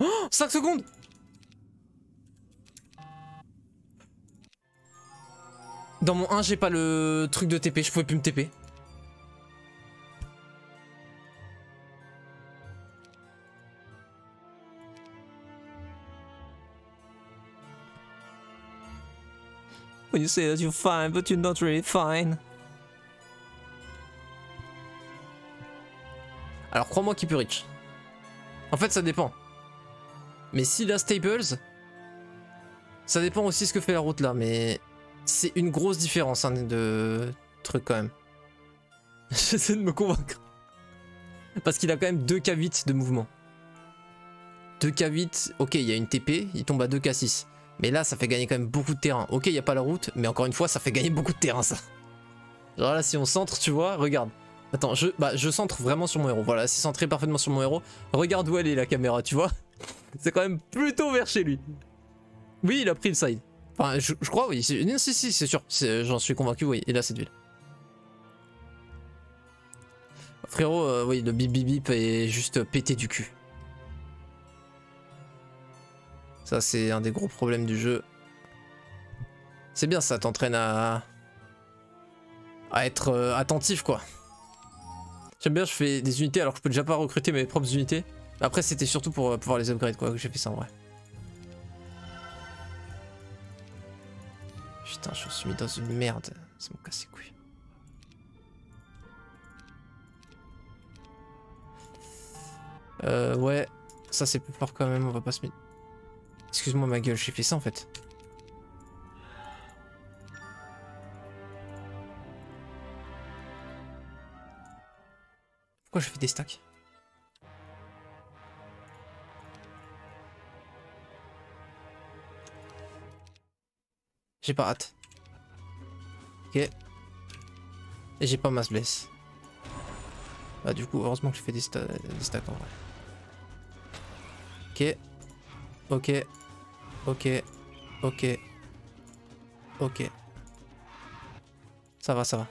Oh, 5 secondes! Dans mon 1, j'ai pas le truc de TP, je pouvais plus me TP. When you say that you're fine, but you're not really fine. Alors crois-moi qu'il peut reach. En fait ça dépend. Mais s'il a stables, ça dépend aussi ce que fait la route là, mais c'est une grosse différence hein, de truc quand même. J'essaie de me convaincre. Parce qu'il a quand même 2k8 de mouvement. 2k8, ok il y a une TP, il tombe à 2k6. Mais là ça fait gagner quand même beaucoup de terrain. Ok il n'y a pas la route, mais encore une fois ça fait gagner beaucoup de terrain ça. Genre là si on centre tu vois, regarde. Attends, je centre vraiment sur mon héros. Voilà, c'est centré parfaitement sur mon héros. Regarde où elle est la caméra, tu vois. C'est quand même plutôt vers chez lui. Oui, il a pris le side. Enfin, je crois, oui. Non, si, c'est sûr. J'en suis convaincu, oui. Il a cette ville. Frérot, oui, le bip bip bip est juste pété du cul. Ça, c'est un des gros problèmes du jeu. C'est bien, ça t'entraîne à être attentif, quoi. J'aime bien, je fais des unités alors que je peux déjà pas recruter mes propres unités. Après, c'était surtout pour pouvoir les upgrade, quoi, que j'ai fait ça en vrai. Putain, je me suis mis dans une merde. Ça me casse les couilles. Ouais. Ça, c'est plus fort quand même, on va pas se mettre. Excuse-moi ma gueule, j'ai fait ça en fait. Pourquoi je fais des stacks? J'ai pas hâte. Ok. Et j'ai pas masse bless. Bah du coup, heureusement que je fais des stacks en vrai. Ok. Ok. Ok. Ok. Ok. Ça va, ça va.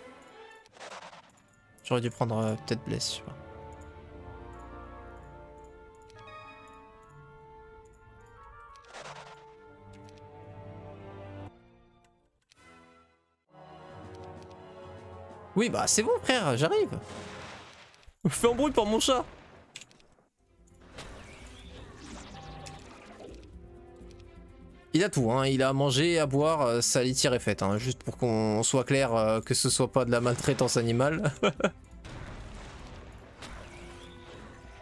J'aurais dû prendre peut-être bless, je sais pas. Oui, bah c'est bon frère, j'arrive. Fais un bruit pour mon chat. Il a tout, hein. Il a à manger, à boire, sa litière est faite, hein. Juste pour qu'on soit clair, que ce soit pas de la maltraitance animale.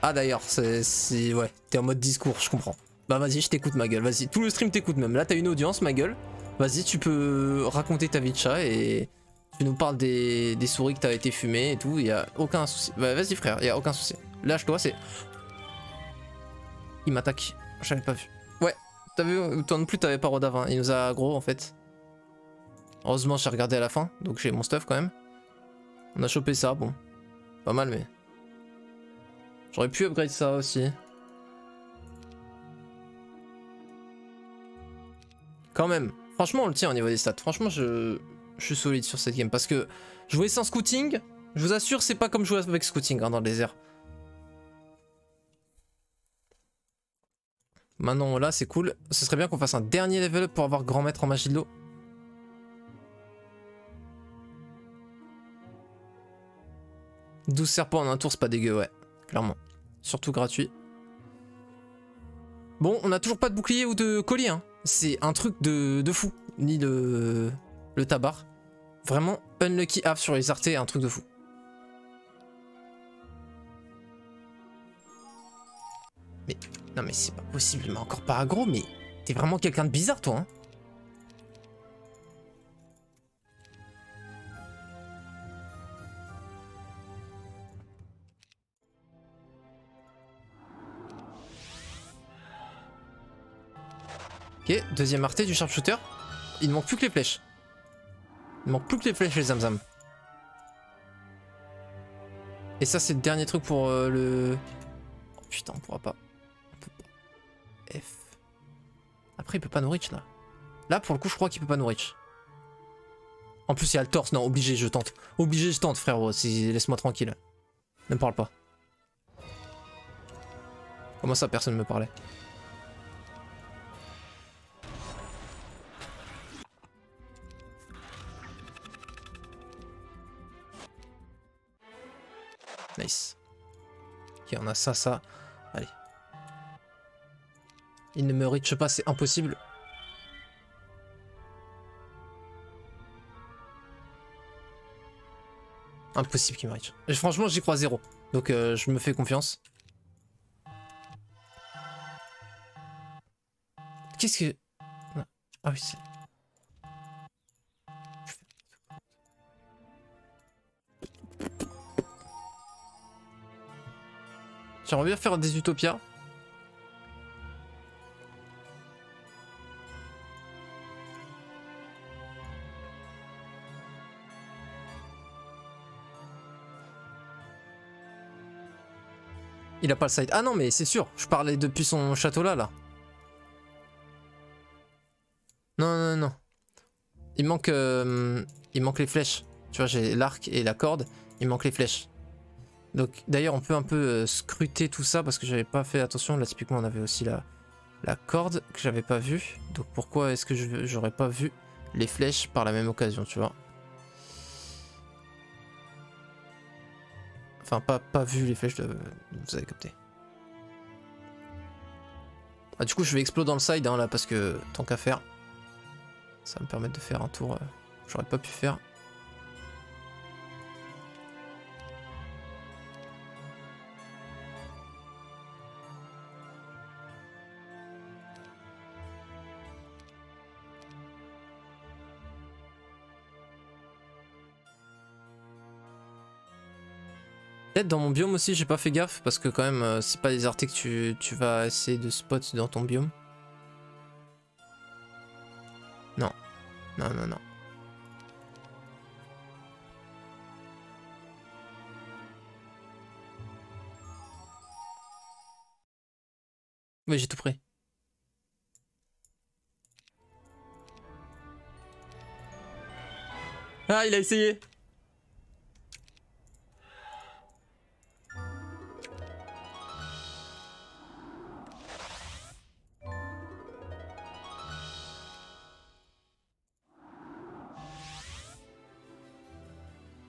Ah d'ailleurs, ouais, t'es en mode discours, je comprends. Bah vas-y, je t'écoute ma gueule, vas-y. Tout le stream t'écoute même. Là t'as une audience, ma gueule. Vas-y, tu peux raconter ta vie de chat et tu nous parles des souris que t'as été fumé et tout, y a aucun souci. Bah vas-y frère, y a aucun souci. Lâche-toi, c'est... Il m'attaque, j'avais pas vu. Ouais, t'as vu, toi non plus t'avais pas Rodave, il nous a aggro en fait. Heureusement j'ai regardé à la fin, donc j'ai mon stuff quand même. On a chopé ça, bon. Pas mal mais... J'aurais pu upgrade ça aussi. Quand même. Franchement on le tient au niveau des stats. Franchement je suis solide sur cette game. Parce que jouer sans scouting, je vous assure c'est pas comme jouer avec scouting hein, dans le désert. Maintenant là c'est cool. Ce serait bien qu'on fasse un dernier level up pour avoir grand maître en magie de l'eau. « 12 serpents en un tour c'est pas dégueu, ouais. Clairement. Surtout gratuit. Bon, on a toujours pas de bouclier ou de collier, hein. C'est un truc de fou. Ni le tabac. Vraiment, unlucky half sur les artés, un truc de fou. Mais, non mais c'est pas possible, mais encore pas aggro, mais t'es vraiment quelqu'un de bizarre toi, hein. Ok, deuxième arté du sharpshooter. Il ne manque plus que les flèches. Il ne manque plus que les flèches, les zamzam. Et ça, c'est le dernier truc pour le... Oh putain, on pourra pas. On peut pas. F. Après, il peut pas nous reach, là. Là, pour le coup, je crois qu'il peut pas nous reach. En plus, il y a le torse. Non, obligé, je tente. Obligé, je tente, frérot. Laisse-moi tranquille. Ne me parle pas. Comment ça, personne ne me parlait? Nice. Ok, on a ça, ça. Allez. Il ne me reach pas, c'est impossible. Impossible qu'il me reach. Et franchement, j'y crois zéro. Donc, je me fais confiance. Qu'est-ce que... Ah oui, c'est... J'aimerais bien faire des utopias. Il a pas le side. Ah non, mais c'est sûr. Je parlais depuis son château là. Non, non, non. Il manque les flèches. Tu vois, j'ai l'arc et la corde. Il manque les flèches. Donc, d'ailleurs, on peut un peu scruter tout ça parce que j'avais pas fait attention. Là, typiquement, on avait aussi la corde que j'avais pas vue. Donc, pourquoi est-ce que j'aurais pas vu les flèches par la même occasion, tu vois? Enfin, pas vu les flèches, vous avez capté. Ah, du coup, je vais exploser dans le side hein, là parce que tant qu'à faire, ça va me permettre de faire un tour que j'aurais pas pu faire. Peut-être dans mon biome aussi, j'ai pas fait gaffe parce que quand même, c'est pas des artés que tu vas essayer de spot dans ton biome. Non, non, non, non. Mais j'ai tout pris. Ah, il a essayé.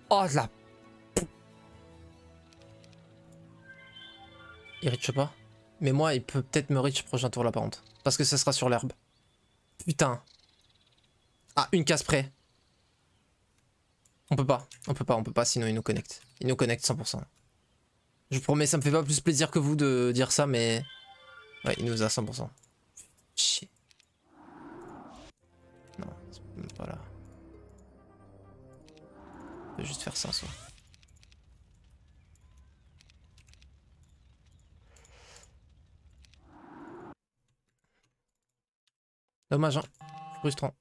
Oh là. Il reach pas. Mais moi, il peut peut-être me reach prochain tour là par contre. Parce que ça sera sur l'herbe. Putain. Ah, une case près. On peut pas, sinon il nous connecte. Il nous connecte 100%. Je vous promets, ça me fait pas plus plaisir que vous de dire ça, mais... Ouais, il nous a 100%. Chier. Non, c'est même pas là. On peut juste faire ça en soi. Dommage, hein. Frustrant.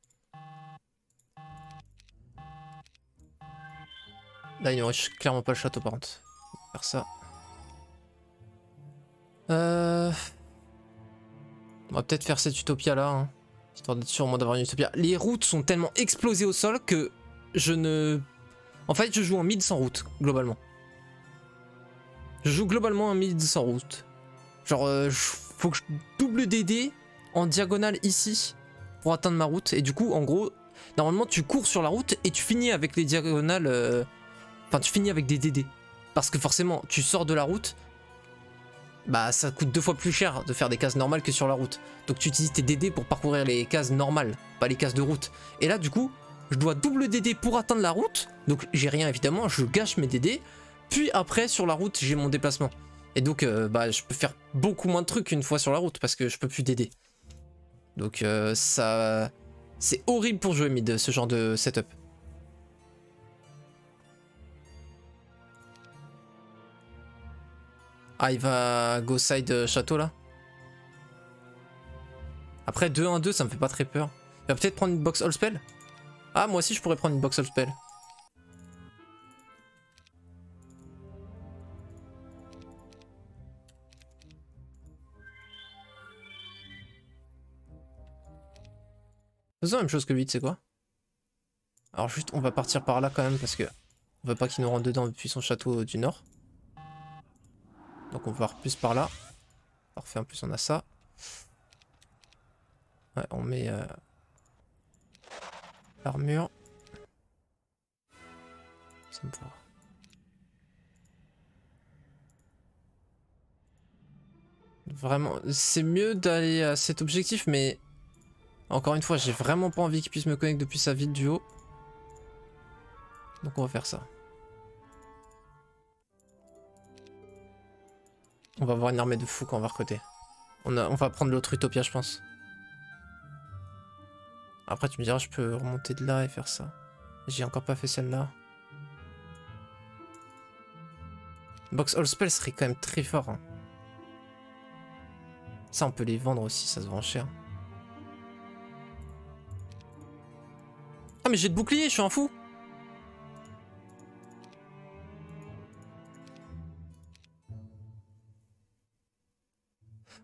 Là, il nous reste clairement pas le château par contre. Faire ça. On va peut-être faire cette utopia là, hein, histoire d'être sûr au moins d'avoir une utopia. Les routes sont tellement explosées au sol que je ne... En fait, je joue en mid sans route, globalement. Je joue globalement en mid sans route. Genre, faut que je double DD en diagonale ici pour atteindre ma route. Et du coup, en gros, normalement, tu cours sur la route et tu finis avec les diagonales... Enfin, tu finis avec des DD. Parce que forcément, tu sors de la route... Bah ça coûte 2 fois plus cher de faire des cases normales que sur la route. Donc tu utilises tes DD pour parcourir les cases normales, pas les cases de route. Et là du coup, je dois double DD pour atteindre la route. Donc j'ai rien évidemment, je gâche mes DD. Puis après sur la route j'ai mon déplacement. Et donc bah je peux faire beaucoup moins de trucs une fois sur la route parce que je peux plus DD. Donc ça... C'est horrible pour jouer mid ce genre de setup. Ah, il va go side château là. Après 2-1-2, ça me fait pas très peur. Il va peut-être prendre une box all spell. Ah, moi aussi je pourrais prendre une box all spell. Faisons la même chose que lui, tu sais quoi. Alors juste, on va partir par là quand même parce que on veut pas qu'il nous rentre dedans depuis son château du nord. Donc on va plus par là. Parfait, en plus on a ça. Ouais, on met l'armure. Ça me va. Vraiment, c'est mieux d'aller à cet objectif, mais encore une fois, j'ai vraiment pas envie qu'il puisse me connecter depuis sa ville du haut. Donc on va faire ça. On va avoir une armée de fous quand on va recruter. On va prendre l'autre Utopia, je pense. Après, tu me diras, je peux remonter de là et faire ça. J'ai encore pas fait celle-là. Box All Spell serait quand même très fort. Hein. Ça, on peut les vendre aussi, ça se vend cher. Ah, mais j'ai de bouclier, je suis un fou.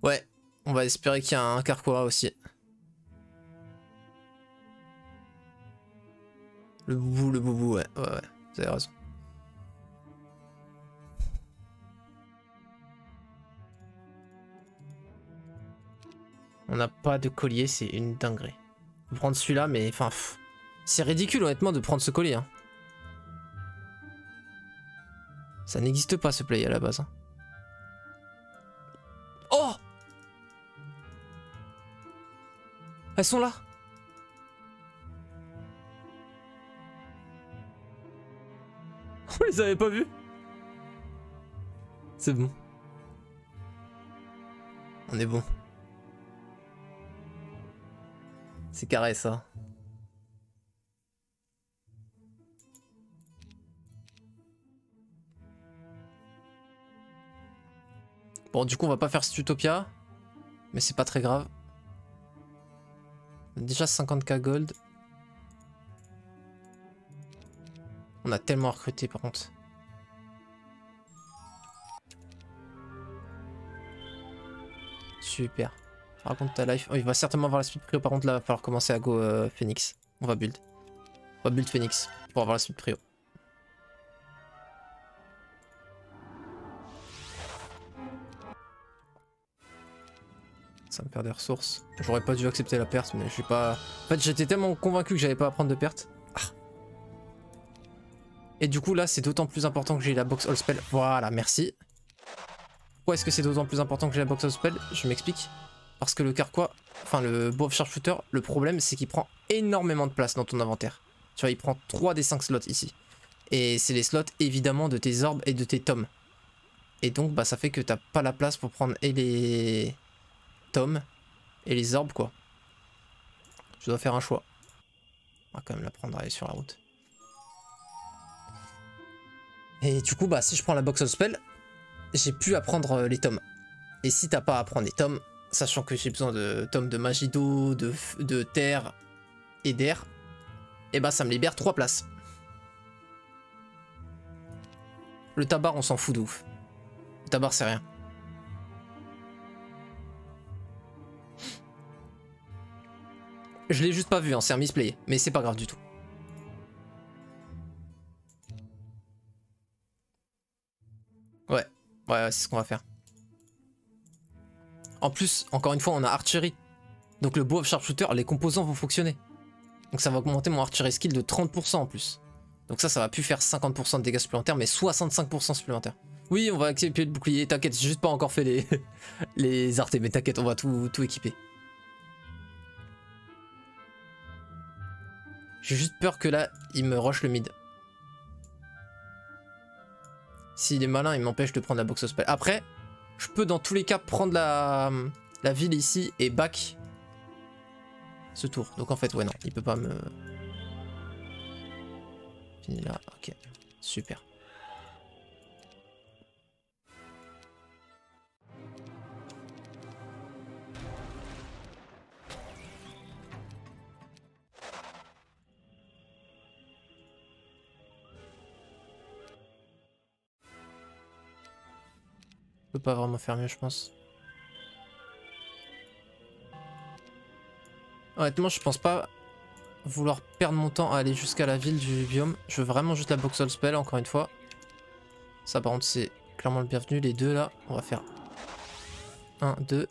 Ouais, on va espérer qu'il y a un Carquois aussi. Le boubou, ouais, ouais, vous avez raison. On n'a pas de collier, c'est une dinguerie. On va prendre celui-là, mais enfin, c'est ridicule honnêtement de prendre ce collier. Hein. Ça n'existe pas ce play à la base. Hein. Oh! Elles sont là. On les avait pas vus. C'est bon. On est bon. C'est carré ça. Bon, du coup, on va pas faire cette utopia. Mais c'est pas très grave. Déjà 50k gold. On a tellement recruté par contre. Super. Par contre ta life. Oh, il va certainement avoir la speed prio. Par contre là, il va falloir commencer à go Phoenix. On va build. On va build Phoenix pour avoir la speed prio. Ça me perd des ressources. J'aurais pas dû accepter la perte, mais je suis pas. En fait, j'étais tellement convaincu que j'allais pas à prendre de perte. Ah. Et du coup, là, c'est d'autant plus important que j'ai la box all spell. Voilà, merci. Pourquoi est-ce que c'est d'autant plus important que j'ai la box all spell? Je m'explique. Parce que le carquois, enfin le bow of sharpshooter, le problème c'est qu'il prend énormément de place dans ton inventaire. Tu vois, il prend 3 des 5 slots ici. Et c'est les slots évidemment de tes orbes et de tes tomes. Et donc, bah, ça fait que t'as pas la place pour prendre et les tomes et les orbes quoi. Je dois faire un choix. On va quand même la prendre, aller sur la route. Et du coup, bah si je prends la box of spell, j'ai plus à prendre les tomes. Et si t'as pas à prendre les tomes, sachant que j'ai besoin de tomes de magie d'eau, de terre et d'air, et bah ça me libère 3 places. Le tabar, on s'en fout de ouf. Le tabar, c'est rien. Je l'ai juste pas vu, hein, c'est un misplay, mais c'est pas grave du tout. Ouais, c'est ce qu'on va faire. En plus, encore une fois, on a archery. Donc le bow of sharpshooter, les composants vont fonctionner. Donc ça va augmenter mon archery skill de 30% en plus. Donc ça va plus faire 50% de dégâts supplémentaires, mais 65% supplémentaires. Oui, on va équiper le bouclier, t'inquiète, j'ai juste pas encore fait les, les artés, mais t'inquiète, on va tout équiper. J'ai juste peur que là, il me rush le mid. S'il est malin, il m'empêche de prendre la box of spell. Après, je peux dans tous les cas prendre la ville ici et back ce tour. Donc en fait, ouais, non, il peut pas me... Fini là, ok, super. Je peux pas vraiment faire mieux, je pense. Honnêtement, je pense pas vouloir perdre mon temps à aller jusqu'à la ville du biome. Je veux vraiment juste la box all spell, encore une fois. Ça, par contre, c'est clairement le bienvenu. Les deux, là, on va faire 1, 2.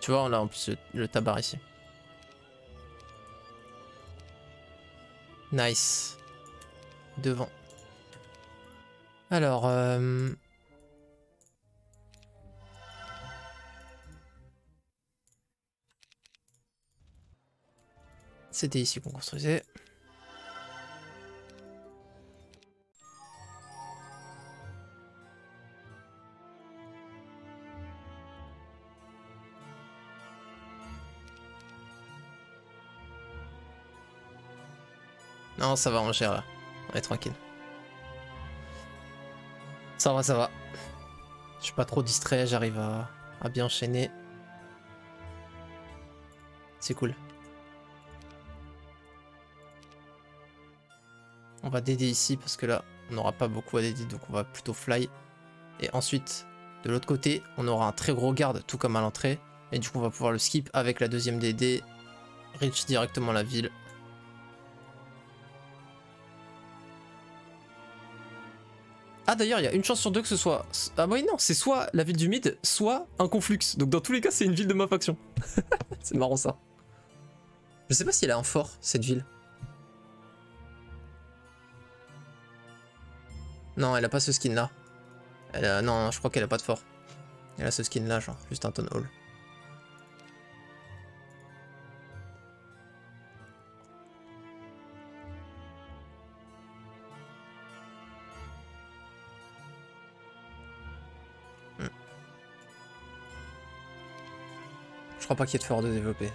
Tu vois, on a en plus le tabar ici. Nice. Devant. Alors, c'était ici qu'on construisait. Non, ça va, on gère là. On est tranquille. Ça va, ça va. Je suis pas trop distrait, j'arrive à bien enchaîner. C'est cool. On va DD ici parce que là, on n'aura pas beaucoup à DD, donc on va plutôt fly. Et ensuite, de l'autre côté, on aura un très gros garde, tout comme à l'entrée. Et du coup, on va pouvoir le skip avec la deuxième DD. Reach directement la ville. Ah d'ailleurs, il y a une chance sur deux que ce soit... Ah oui, non, c'est soit la ville du mid, soit un conflux. Donc dans tous les cas, c'est une ville de ma faction. C'est marrant ça. Je sais pas si elle a un fort, cette ville. Non, elle a pas ce skin là. Elle a... Non, je crois qu'elle a pas de fort. Elle a ce skin là, genre, juste un town hall. Je crois pas qu'il y ait de fort de développer.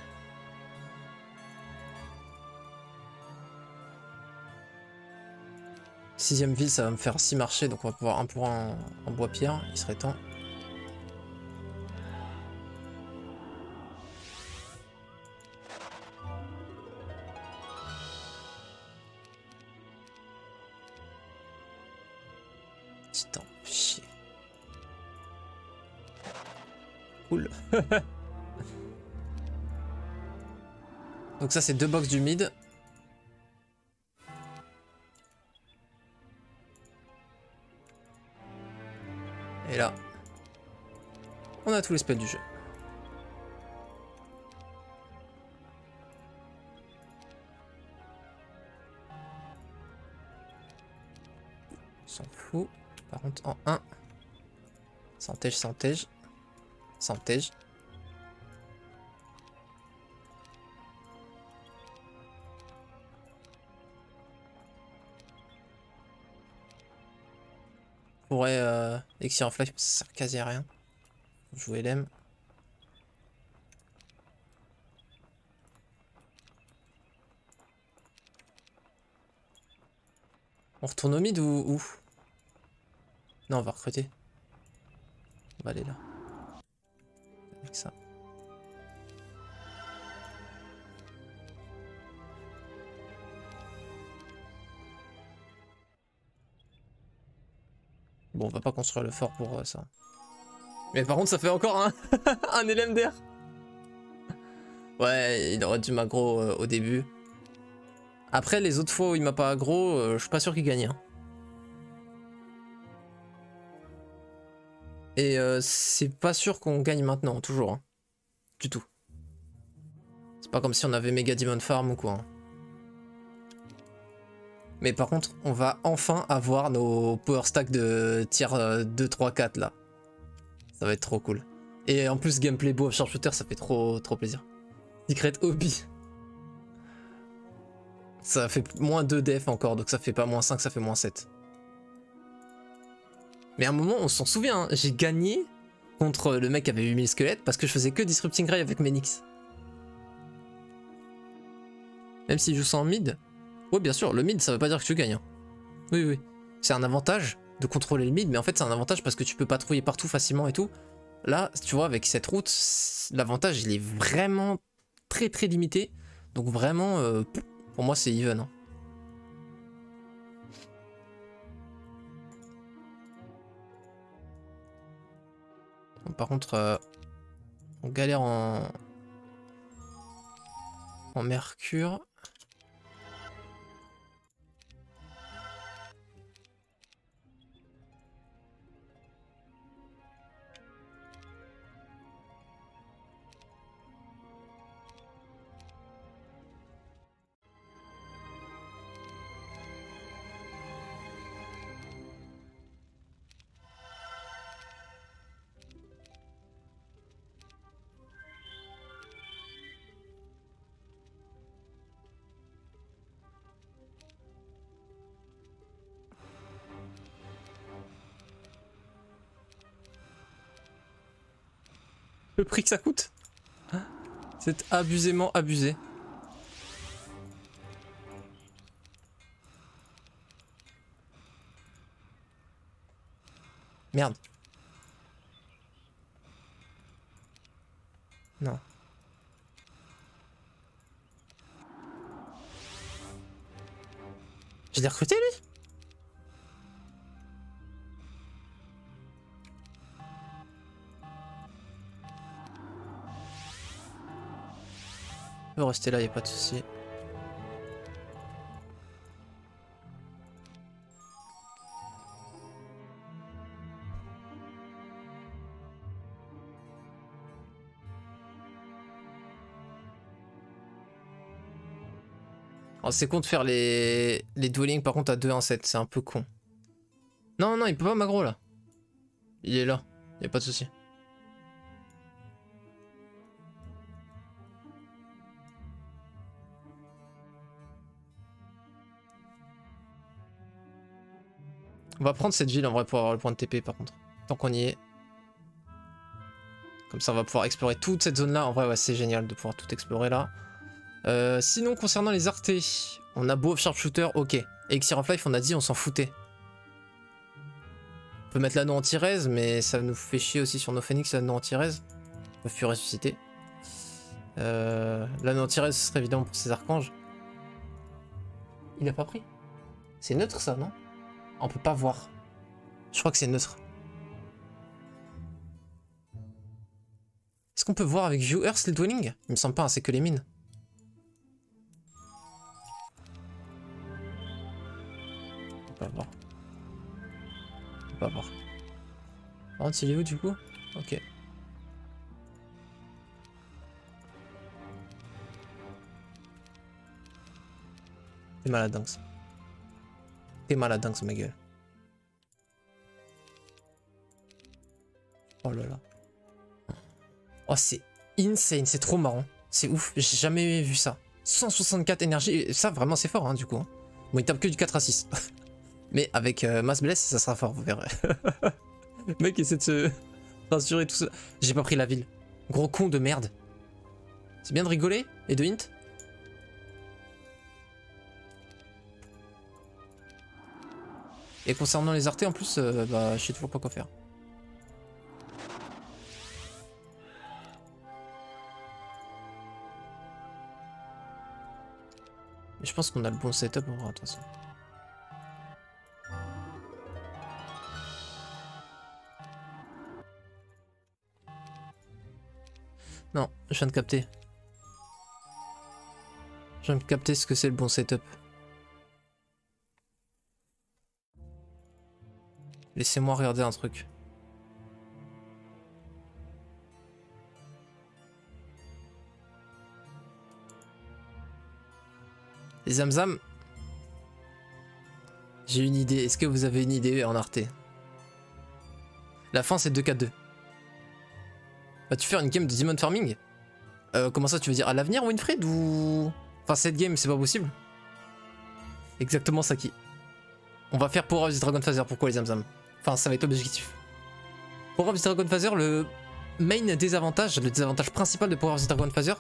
6ème ville, ça va me faire 6 marchés, donc on va pouvoir un pour un en bois pierre, il serait temps. Putain, chier. Cool. Donc ça c'est 2 box du mid. Et là, on a tous les spells du jeu. On s'en fout. Par contre, en 1. Santège, santège. Santège. Pourrait Elixir en flash, ça sert quasi à rien. Jouer LM. On retourne au mid ou où? Non, on va recruter. On va aller là. Avec ça. Bon, on va pas construire le fort pour ça. Mais par contre, ça fait encore un LM d'air. Ouais, il aurait dû m'aggro au début. Après, les autres fois où il m'a pas aggro, je suis pas sûr qu'il gagne. Hein. Et c'est pas sûr qu'on gagne maintenant, toujours. Hein. Du tout. C'est pas comme si on avait méga Demon Farm ou quoi. Hein. Mais par contre, on va enfin avoir nos power stacks de tier 2, 3, 4 là. Ça va être trop cool. Et en plus, gameplay beau of Sharpshooter, ça fait trop plaisir. Secret Hobby. Ça fait moins 2 def encore, donc ça fait pas moins 5, ça fait moins 7. Mais à un moment, on s'en souvient, hein, j'ai gagné contre le mec qui avait 8000 squelettes parce que je faisais que Disrupting Ray avec Menix. Même s'il joue ça en mid. Oui, bien sûr, le mid, ça veut pas dire que tu gagnes. Hein. Oui, oui. C'est un avantage de contrôler le mid, mais en fait, c'est un avantage parce que tu peux patrouiller partout facilement et tout. Là, tu vois, avec cette route, l'avantage, il est vraiment très limité. Donc vraiment, pour moi, c'est even. Hein. Par contre, on galère en mercure. Le prix que ça coûte, c'est abusément abusé. Merde. Non. Je l'ai recruté lui? Je peux rester là, y a pas de souci. Oh, c'est con de faire les duelling par contre à 2-1-7, c'est un peu con. Non, non, il peut pas m'aggro là. Il est là, y a pas de souci. On va prendre cette ville en vrai pour avoir le point de TP par contre. Tant qu'on y est. Comme ça on va pouvoir explorer toute cette zone là. En vrai ouais c'est génial de pouvoir tout explorer là. Sinon concernant les artés, On a Bow of Sharpshooter, ok. Elixir of Life, on a dit, on s'en foutait. On peut mettre l'anneau anti-raise, mais ça nous fait chier aussi sur nos phoenix, l'anneau anti-raise. On peut plus ressusciter. L'anneau anti-raise, ce serait évidemment pour ces archanges. Il a pas pris. C'est neutre ça, non? On peut pas voir. Je crois que c'est neutre. Est-ce qu'on peut voir avec View Earth les dwelling? Il me semble pas, hein, c'est que les mines. On peut pas voir. On peut pas voir. Par contre, il est où du coup? Ok. T'es malade, T'es malade, ma gueule. Oh là là. Oh, c'est insane, c'est trop marrant. C'est ouf, j'ai jamais vu ça. 164 énergie, et ça vraiment c'est fort, hein, du coup. Bon, il tape que du 4 à 6. Mais avec Mass Bless, ça sera fort, vous verrez. Le mec essaie de se rassurer tout ça. J'ai pas pris la ville. Gros con de merde. C'est bien de rigoler et de hint. Et concernant les artés en plus, bah, je sais toujours pas quoi faire. Mais je pense qu'on a le bon setup pour voir de toute façon. Non, je viens de capter. Je viens de capter ce que c'est le bon setup. Laissez-moi regarder un truc. Les Zamzam. J'ai une idée. Est-ce que vous avez une idée en arté? La fin c'est 2-4-2. Vas-tu faire une game de Demon Farming? Comment ça tu veux dire? À l'avenir Winfred ou... Enfin cette game c'est pas possible. Exactement ça qui... On va faire Power of the Dragon Phaser. Pourquoi les Zamzam? Enfin ça va être l'objectif. Power of the Dragon Phaser, le main désavantage, le désavantage principal de Power of the Dragon Phaser,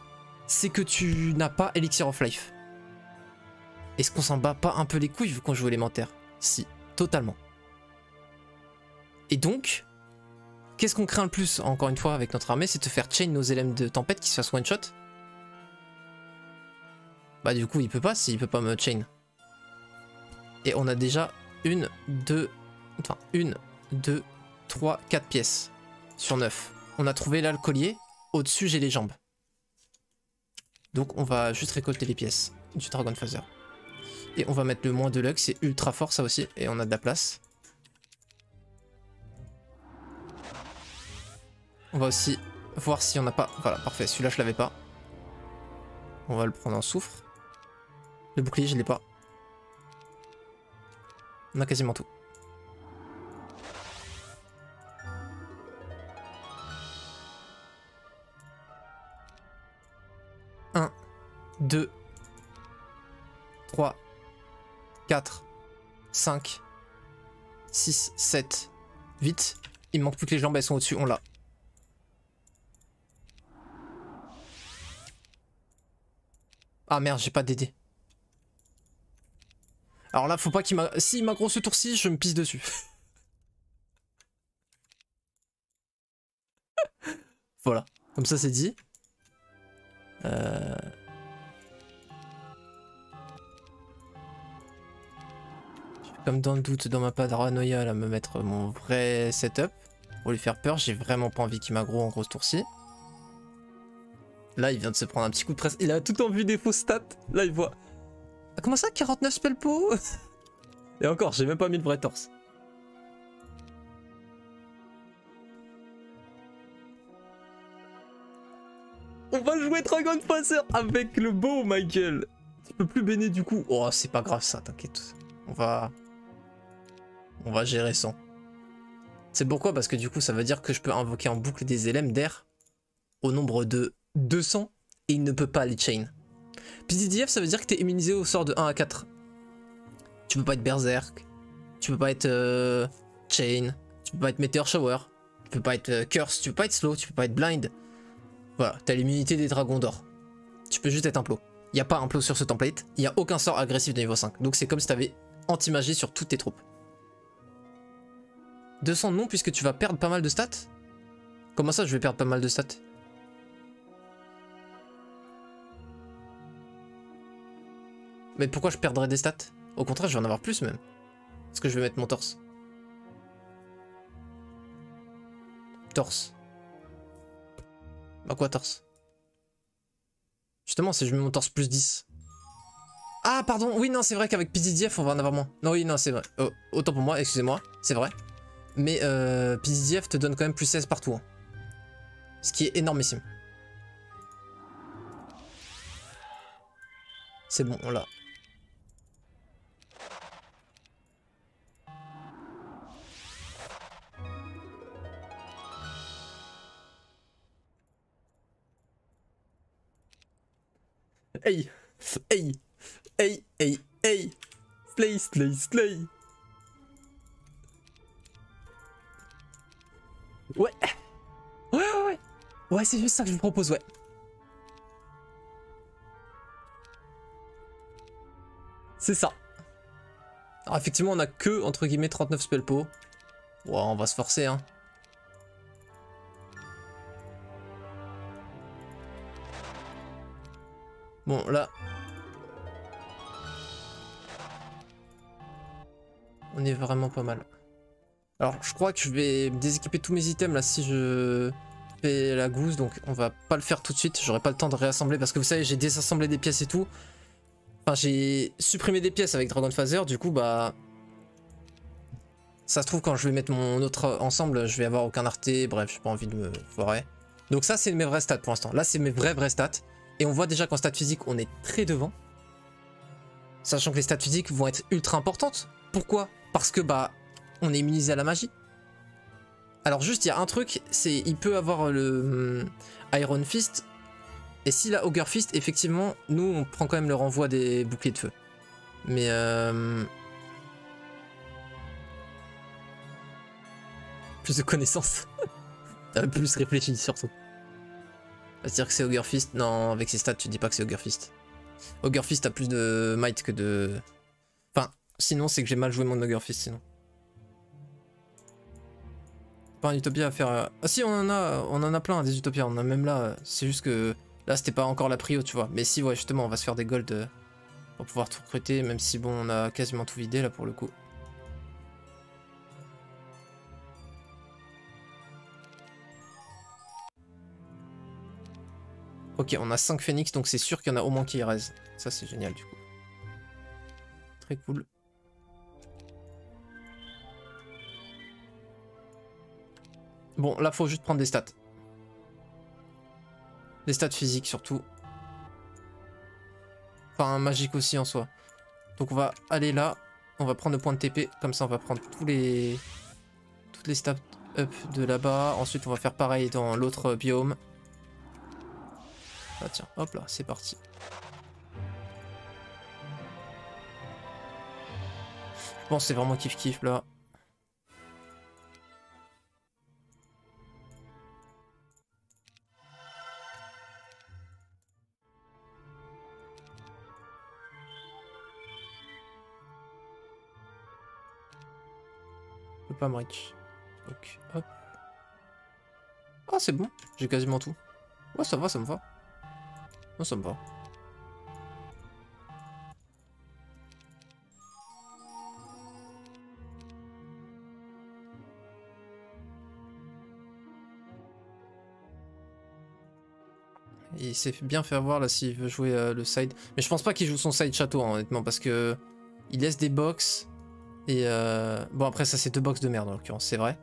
c'est que tu n'as pas Elixir of Life. Est-ce qu'on s'en bat pas un peu les couilles vu qu'on joue élémentaire? Si, totalement. Et donc, qu'est-ce qu'on craint le plus, encore une fois, avec notre armée? C'est de faire chain nos éléments de tempête qui se fassent one-shot. Bah du coup, il peut pas, s'il peut pas me chain. Et on a déjà 1, 2, 3, 4 pièces sur 9. On a trouvé là le collier. Au-dessus, j'ai les jambes. Donc on va juste récolter les pièces du Dragon Phaser. Et on va mettre le moins de luck, c'est ultra fort ça aussi. Et on a de la place. On va aussi voir si on n'a pas... Voilà, parfait, celui-là je l'avais pas. On va le prendre en soufre. Le bouclier, je l'ai pas. On a quasiment tout. Un, 2, 3, 4, 5, 6, 7, 8. Il me manque plus que les jambes, elles sont au-dessus, on l'a. Ah merde, j'ai pas d'aider. Alors là, faut pas qu'il m'a... S'il m'a gros ce tour-ci, je me pisse dessus. Voilà, comme ça c'est dit. Comme dans le doute, dans ma paranoïa, là, me mettre mon vrai setup pour lui faire peur. J'ai vraiment pas envie qu'il m'aggro en gros ce tour-ci. Là, il vient de se prendre un petit coup de presse. Il a tout en vue des fausses stats. Là, il voit. Ah, comment ça, 49 spell po? Et encore, j'ai même pas mis le vrai torse. On va jouer Dragon Phaser avec le beau Michael. Tu peux plus béner du coup. Oh, c'est pas grave ça, t'inquiète. On va gérer sans. C'est pourquoi? Parce que du coup, ça veut dire que je peux invoquer en boucle des éléments d'air au nombre de 200 et il ne peut pas les chain. PDDF, ça veut dire que t'es immunisé au sort de 1 à 4. Tu peux pas être Berserk, tu peux pas être Chain, tu peux pas être Meteor Shower, tu peux pas être Curse, tu peux pas être Slow, tu peux pas être Blind. Voilà, t'as l'immunité des dragons d'or. Tu peux juste être un plot. Il n'y a pas un plot sur ce template. Il n'y a aucun sort agressif de niveau 5. Donc c'est comme si tu avais anti-magie sur toutes tes troupes. 200 non, puisque tu vas perdre pas mal de stats. Comment ça, je vais perdre pas mal de stats? Mais pourquoi je perdrais des stats? Au contraire, je vais en avoir plus même. Parce que je vais mettre mon torse. Torse. Bah quoi torse? Justement, si je mets mon torse plus 10. Ah pardon, oui non c'est vrai qu'avec PDDF on va en avoir moins. Non oui non c'est vrai. Oh, autant pour moi, excusez-moi, c'est vrai. Mais PDDF te donne quand même plus 16 partout. Hein. Ce qui est énormissime. C'est bon, on l'a. Hey, hey, hey, hey, hey, slay, slay, slay. Ouais, ouais. Ouais, c'est juste ça que je vous propose, ouais. C'est ça. Alors effectivement, on a que, entre guillemets, 39 spell pots. Ouais, on va se forcer, hein. Bon, là... on est vraiment pas mal. Alors, je crois que je vais déséquiper tous mes items, là, si je fais la gousse. Donc, on va pas le faire tout de suite. J'aurai pas le temps de réassembler, parce que vous savez, j'ai désassemblé des pièces et tout. Enfin, j'ai supprimé des pièces avec Dragon Phaser. Du coup, bah... ça se trouve, quand je vais mettre mon autre ensemble, je vais avoir aucun arté. Bref, j'ai pas envie de me foirer. Donc ça, c'est mes vrais stats pour l'instant. Là, c'est mes vrais stats. Et on voit déjà qu'en stats physiques, on est très devant. Sachant que les stats physiques vont être ultra importantes. Pourquoi? Parce que bah, on est immunisé à la magie. Alors juste, il y a un truc, c'est il peut avoir le Iron Fist. Et s'il a Ogre Fist, effectivement, nous, on prend quand même le renvoi des boucliers de feu. Mais plus de connaissances. Plus réfléchi, surtout. C'est-à-dire que c'est Ogre Fist. Non, avec ses stats, tu dis pas que c'est Ogre Fist. Ogre Fist a plus de might que de... Enfin, sinon, c'est que j'ai mal joué mon Ogre Fist, sinon. Pas un Utopia à faire... Ah si, on en a plein, des Utopias. On en a même là. C'est juste que... Là, c'était pas encore la prio, tu vois. Mais si, ouais, justement, on va se faire des golds pour pouvoir tout recruter. Même si, bon, on a quasiment tout vidé, là, pour le coup. Ok, on a 5 phoenix, donc c'est sûr qu'il y en a au moins qui restent. Ça, c'est génial, du coup. Très cool. Bon, là, faut juste prendre des stats. Des stats physiques, surtout. Enfin, magique aussi, en soi. Donc, on va aller là. On va prendre le point de TP. Comme ça, on va prendre toutes les stats up de là-bas. Ensuite, on va faire pareil dans l'autre biome. Ah tiens, hop là, c'est parti. Je pense que c'est vraiment kiff-kiff là. Je peux pas me reach. Donc, hop. Ah, c'est bon, j'ai quasiment tout. Ouais, ça va, ça me va. Non, ça me va. Il s'est bien fait avoir là s'il veut jouer le side. Mais je pense pas qu'il joue son side château, hein, honnêtement, parce que il laisse des box. Et bon, après, ça c'est 2 box de merde en l'occurrence, c'est vrai.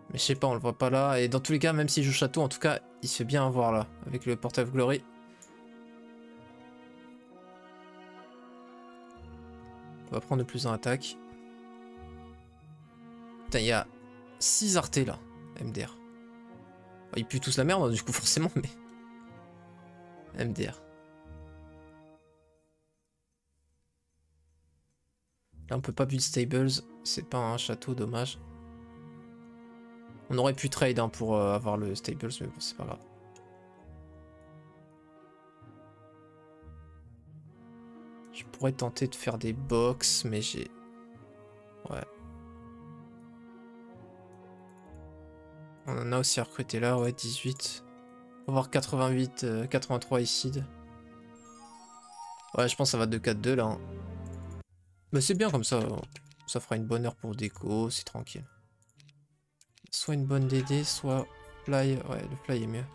Mais je sais pas, on le voit pas là. Et dans tous les cas, même s'il joue château, en tout cas, il se fait bien avoir là, avec le Portal of Glory. On va prendre de plus en attaque. Putain, il y a 6 artés là, MDR. Bon, ils puent tous la merde, hein, du coup, forcément, mais... MDR. Là, on peut pas build stables, c'est pas un château, dommage. On aurait pu trade hein, pour avoir le stables, mais bon, c'est pas grave. pourrais tenter de faire des box, mais j'ai... Ouais. On en a aussi recruté là, ouais, 18. On va voir 88, 83 ici. Ouais, je pense que ça va 2-4-2 là. Hein. Mais c'est bien comme ça. Ça fera une bonne heure pour déco, c'est tranquille. Soit une bonne DD, soit fly. Ouais, le fly est mieux.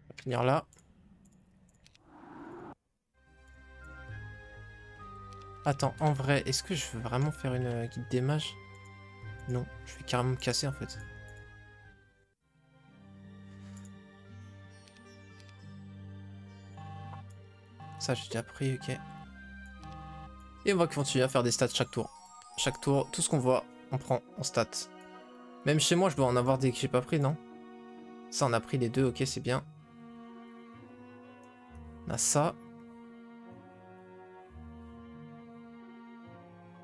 On va finir là. Attends, en vrai, est-ce que je veux vraiment faire une guide des mages? Non, je vais carrément me casser en fait. Ça, j'ai déjà pris, ok. Et on va continuer à faire des stats chaque tour. Chaque tour, tout ce qu'on voit, on prend en stats. Même chez moi, je dois en avoir des que j'ai pas pris, non? Ça, on a pris les deux, ok, c'est bien. On a ça.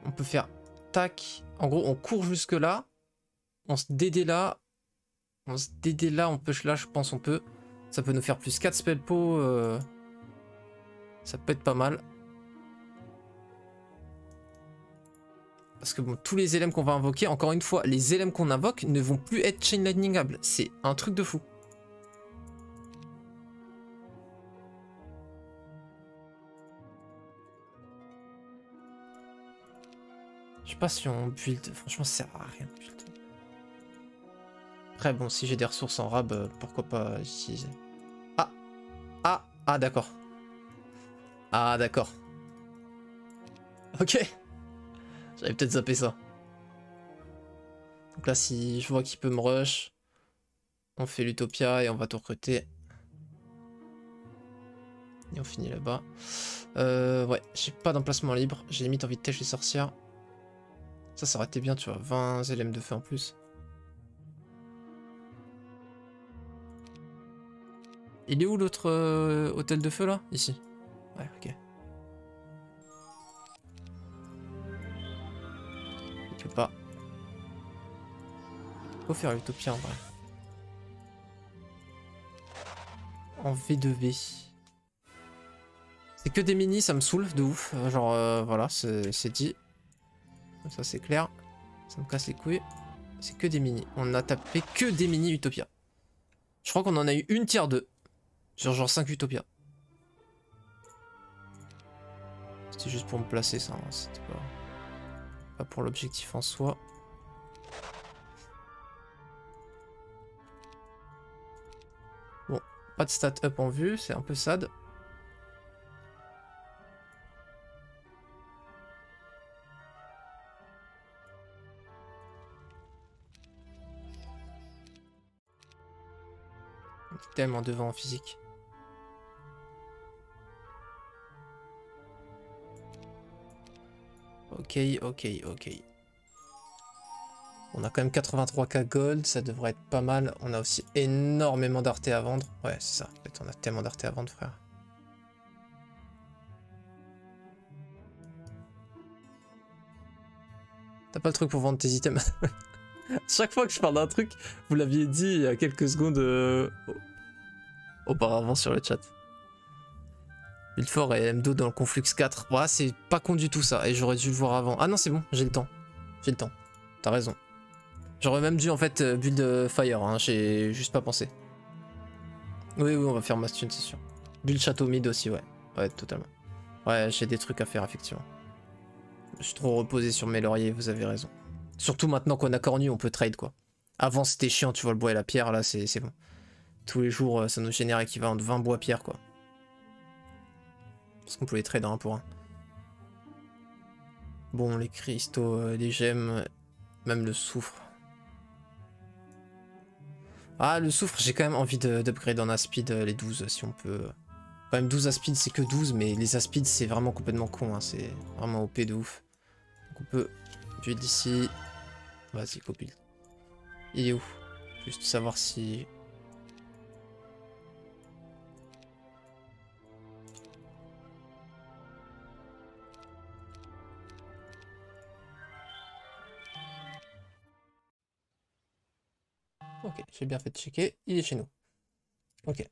On peut faire tac. En gros, on court jusque là. On se DD là. On se DD là, on peut là, je pense on peut. Ça peut nous faire plus 4 spell po. Ça peut être pas mal. Parce que bon, tous les éléments qu'on va invoquer, encore une fois, les éléments qu'on invoque ne vont plus être chain lightningables. C'est un truc de fou. Je sais pas si on build. Franchement, ça sert à rien de build. Après, bon, si j'ai des ressources en rab, pourquoi pas utiliser. Ah! Ah! Ah, d'accord. Ah, d'accord. Ok. J'avais peut-être zappé ça. Donc là, si je vois qu'il peut me rush, on fait l'Utopia et on va tout recruter. Et on finit là-bas. Ouais, j'ai pas d'emplacement libre. J'ai limite envie de têche les sorcières. Ça aurait été bien, tu vois. 20 LM de feu en plus. Il est où l'autre hôtel de feu là? Ici. Ouais, ok. Il peut pas. Faut faire l'Utopia en vrai. En V2V. C'est que des mini, ça me saoule de ouf. Genre, voilà, c'est dit. Comme ça, c'est clair. Ça me casse les couilles. C'est que des mini. On a tapé que des mini Utopia. Je crois qu'on en a eu une tier 2. Sur genre 5 Utopia. C'était juste pour me placer ça. Hein. C'était pas pour l'objectif en soi. Bon, pas de stat up en vue. C'est un peu sad. Tellement devant en physique. Ok, ok, ok. On a quand même 83k gold, ça devrait être pas mal. On a aussi énormément d'arte à vendre. Ouais, c'est ça. En fait, on a tellement d'arte à vendre, frère. T'as pas le truc pour vendre tes items. Chaque fois que je parle d'un truc, vous l'aviez dit il y a quelques secondes auparavant sur le chat. Villefort et M2 dans le Conflux 4. Ouais, c'est pas con du tout ça. Et j'aurais dû le voir avant. Ah non, c'est bon, j'ai le temps. J'ai le temps. T'as raison. J'aurais même dû en fait build Fire. Hein. J'ai juste pas pensé. Oui, oui, on va faire Mastune, c'est sûr. Build Château Mid aussi, ouais. Ouais, totalement. Ouais, j'ai des trucs à faire, effectivement. Je suis trop reposé sur mes lauriers, vous avez raison. Surtout maintenant qu'on a Cornu, on peut trade, quoi. Avant, c'était chiant, tu vois, le bois et la pierre, là, c'est bon. Tous les jours, ça nous génère équivalent de 20 bois-pierre, quoi. Parce qu'on pouvait trade en 1 pour 1. Bon, les cristaux, les gemmes, même le soufre. Ah, le soufre, j'ai quand même envie d'upgrade en aspid les 12 si on peut. Quand même 12 aspid c'est que 12, mais les aspids c'est vraiment complètement con, hein. C'est vraiment OP de ouf. Donc on peut build ici. Vas-y, go build. Il est où? Juste savoir si... Ok, j'ai bien fait de checker, il est chez nous. Ok.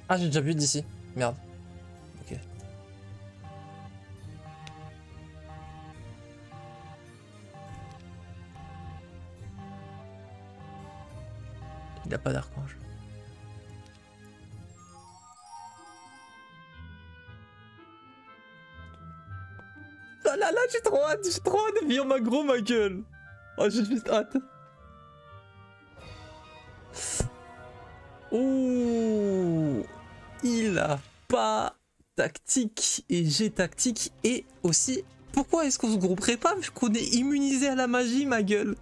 Ah, j'ai déjà vu d'ici. Merde. Ok. Il a pas d'archange. Ah là là, j'ai trop hâte de vivre ma gros ma gueule. Oh, j'ai juste hâte. Ouh, il a pas tactique et j'ai tactique et aussi pourquoi est-ce qu'on se grouperait pas vu qu'on est immunisé à la magie ma gueule.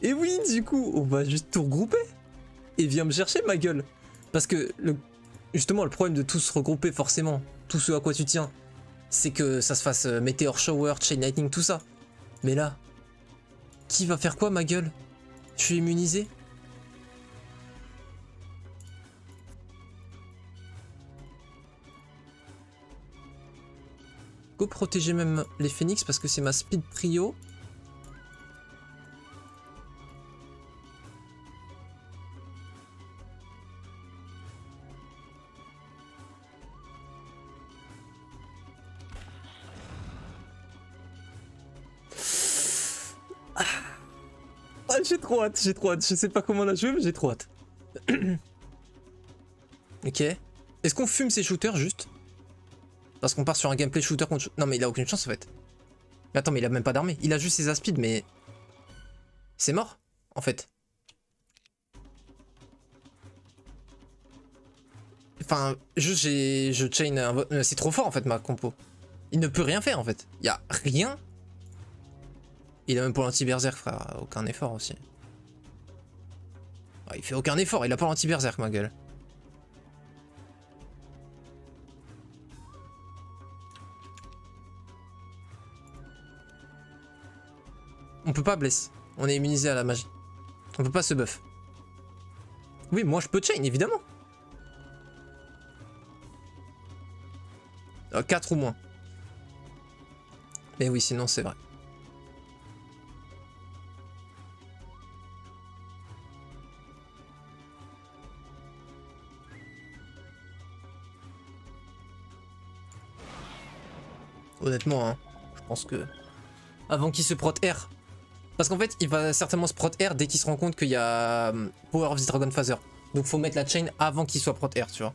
Et oui du coup on va juste tout regrouper et viens me chercher ma gueule parce que justement le problème de tous se regrouper forcément tout ce à quoi tu tiens c'est que ça se fasse Meteor Shower, Chain Lightning tout ça mais là qui va faire quoi ma gueule? Je suis immunisé. Go protéger même les phoenix parce que c'est ma speed trio. Ah, j'ai trop hâte, j'ai trop hâte. Je sais pas comment la jouer, mais j'ai trop hâte. Ok. Est-ce qu'on fume ces shooters juste? Parce qu'on part sur un gameplay shooter contre... Non mais il a aucune chance en fait. Mais attends, mais il a même pas d'armée. Il a juste ses aspides, mais... C'est mort, en fait. Enfin, juste je chain un... C'est trop fort en fait ma compo. Il ne peut rien faire en fait. Il y a rien. Il a même pour l'anti-berserk frère. Aucun effort aussi. Ah, il fait aucun effort, il a pas l'anti-berserk ma gueule. On peut pas bless. On est immunisé à la magie. On peut pas se buff. Oui, moi je peux chain, évidemment. 4 ou moins. Mais oui, sinon c'est vrai. Honnêtement, hein, je pense que... Avant qu'il se prot R. Parce qu'en fait, il va certainement se prot R dès qu'il se rend compte qu'il y a Power of the Dragon Phaser. Donc faut mettre la chain avant qu'il soit prot R, tu vois.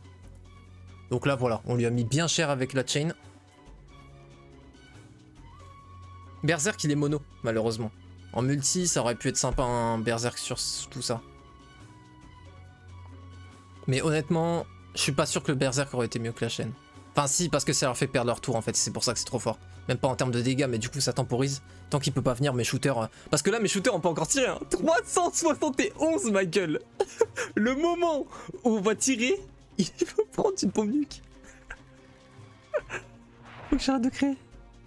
Donc là, voilà, on lui a mis bien cher avec la chain. Berserk, il est mono, malheureusement. En multi, ça aurait pu être sympa un Berserk sur tout ça. Mais honnêtement, je suis pas sûr que le Berserk aurait été mieux que la chaîne. Enfin si, parce que ça leur fait perdre leur tour en fait, c'est pour ça que c'est trop fort. Même pas en termes de dégâts, mais du coup ça temporise. Tant qu'il peut pas venir, mes shooters... Parce que là, mes shooters, on peut encore tirer. Hein. 371, ma gueule. Le moment où on va tirer, il faut prendre une bombe nuque. Faut que j'arrête de créer.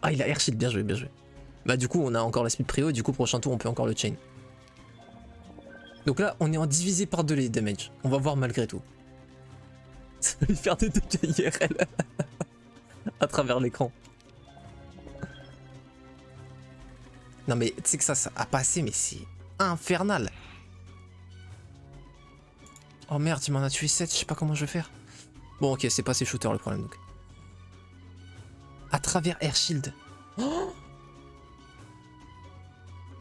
Ah, il a air shield, bien joué, bien joué. Bah du coup, on a encore la speed prio, et du coup, prochain tour, on peut encore le chain. Donc là, on est en divisé par 2 les damage. On va voir malgré tout. Ça va lui faire des dégâts IRL à travers l'écran. Non mais tu sais que ça a passé, mais c'est infernal. Oh merde, il m'en a tué 7, je sais pas comment je vais faire. Bon, ok, c'est pas ses shooters le problème donc. À travers Air Shield. Oh,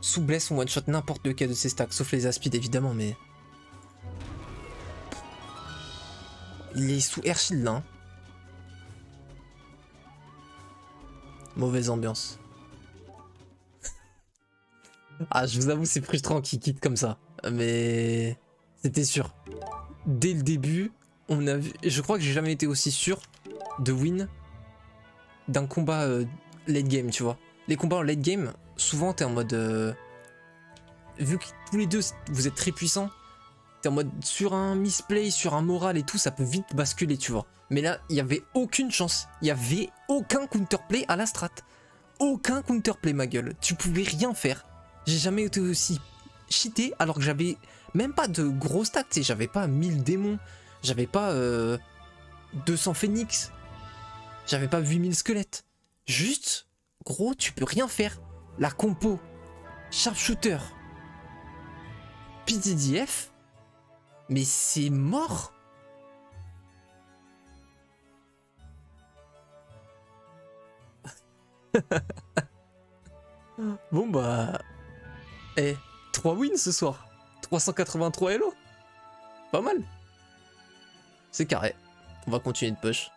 sous bless, on one-shot n'importe lequel de ses stacks, sauf les aspides évidemment, mais. Il est sous Air Shield là. Hein. Mauvaise ambiance. Ah, je vous avoue, c'est frustrant qu'il quitte comme ça. Mais c'était sûr. Dès le début, on a vu. Je crois que j'ai jamais été aussi sûr de win d'un combat late game, tu vois. Les combats en late game, souvent t'es en mode. Vu que tous les deux vous êtes très puissants, t'es en mode sur un misplay, sur un moral et tout, ça peut vite basculer, tu vois. Mais là, il y avait aucune chance. Il y avait aucun counterplay à la strat. Aucun counterplay, ma gueule. Tu pouvais rien faire. J'ai jamais été aussi cheaté alors que j'avais même pas de gros stacks, tu sais, j'avais pas 1000 démons, j'avais pas 200 phénix, j'avais pas 8000 squelettes. Juste, gros, tu peux rien faire. La compo, sharpshooter, PDDF, mais c'est mort. Bon bah... Eh, 3 wins ce soir. 383 hello. Pas mal. C'est carré. On va continuer de push.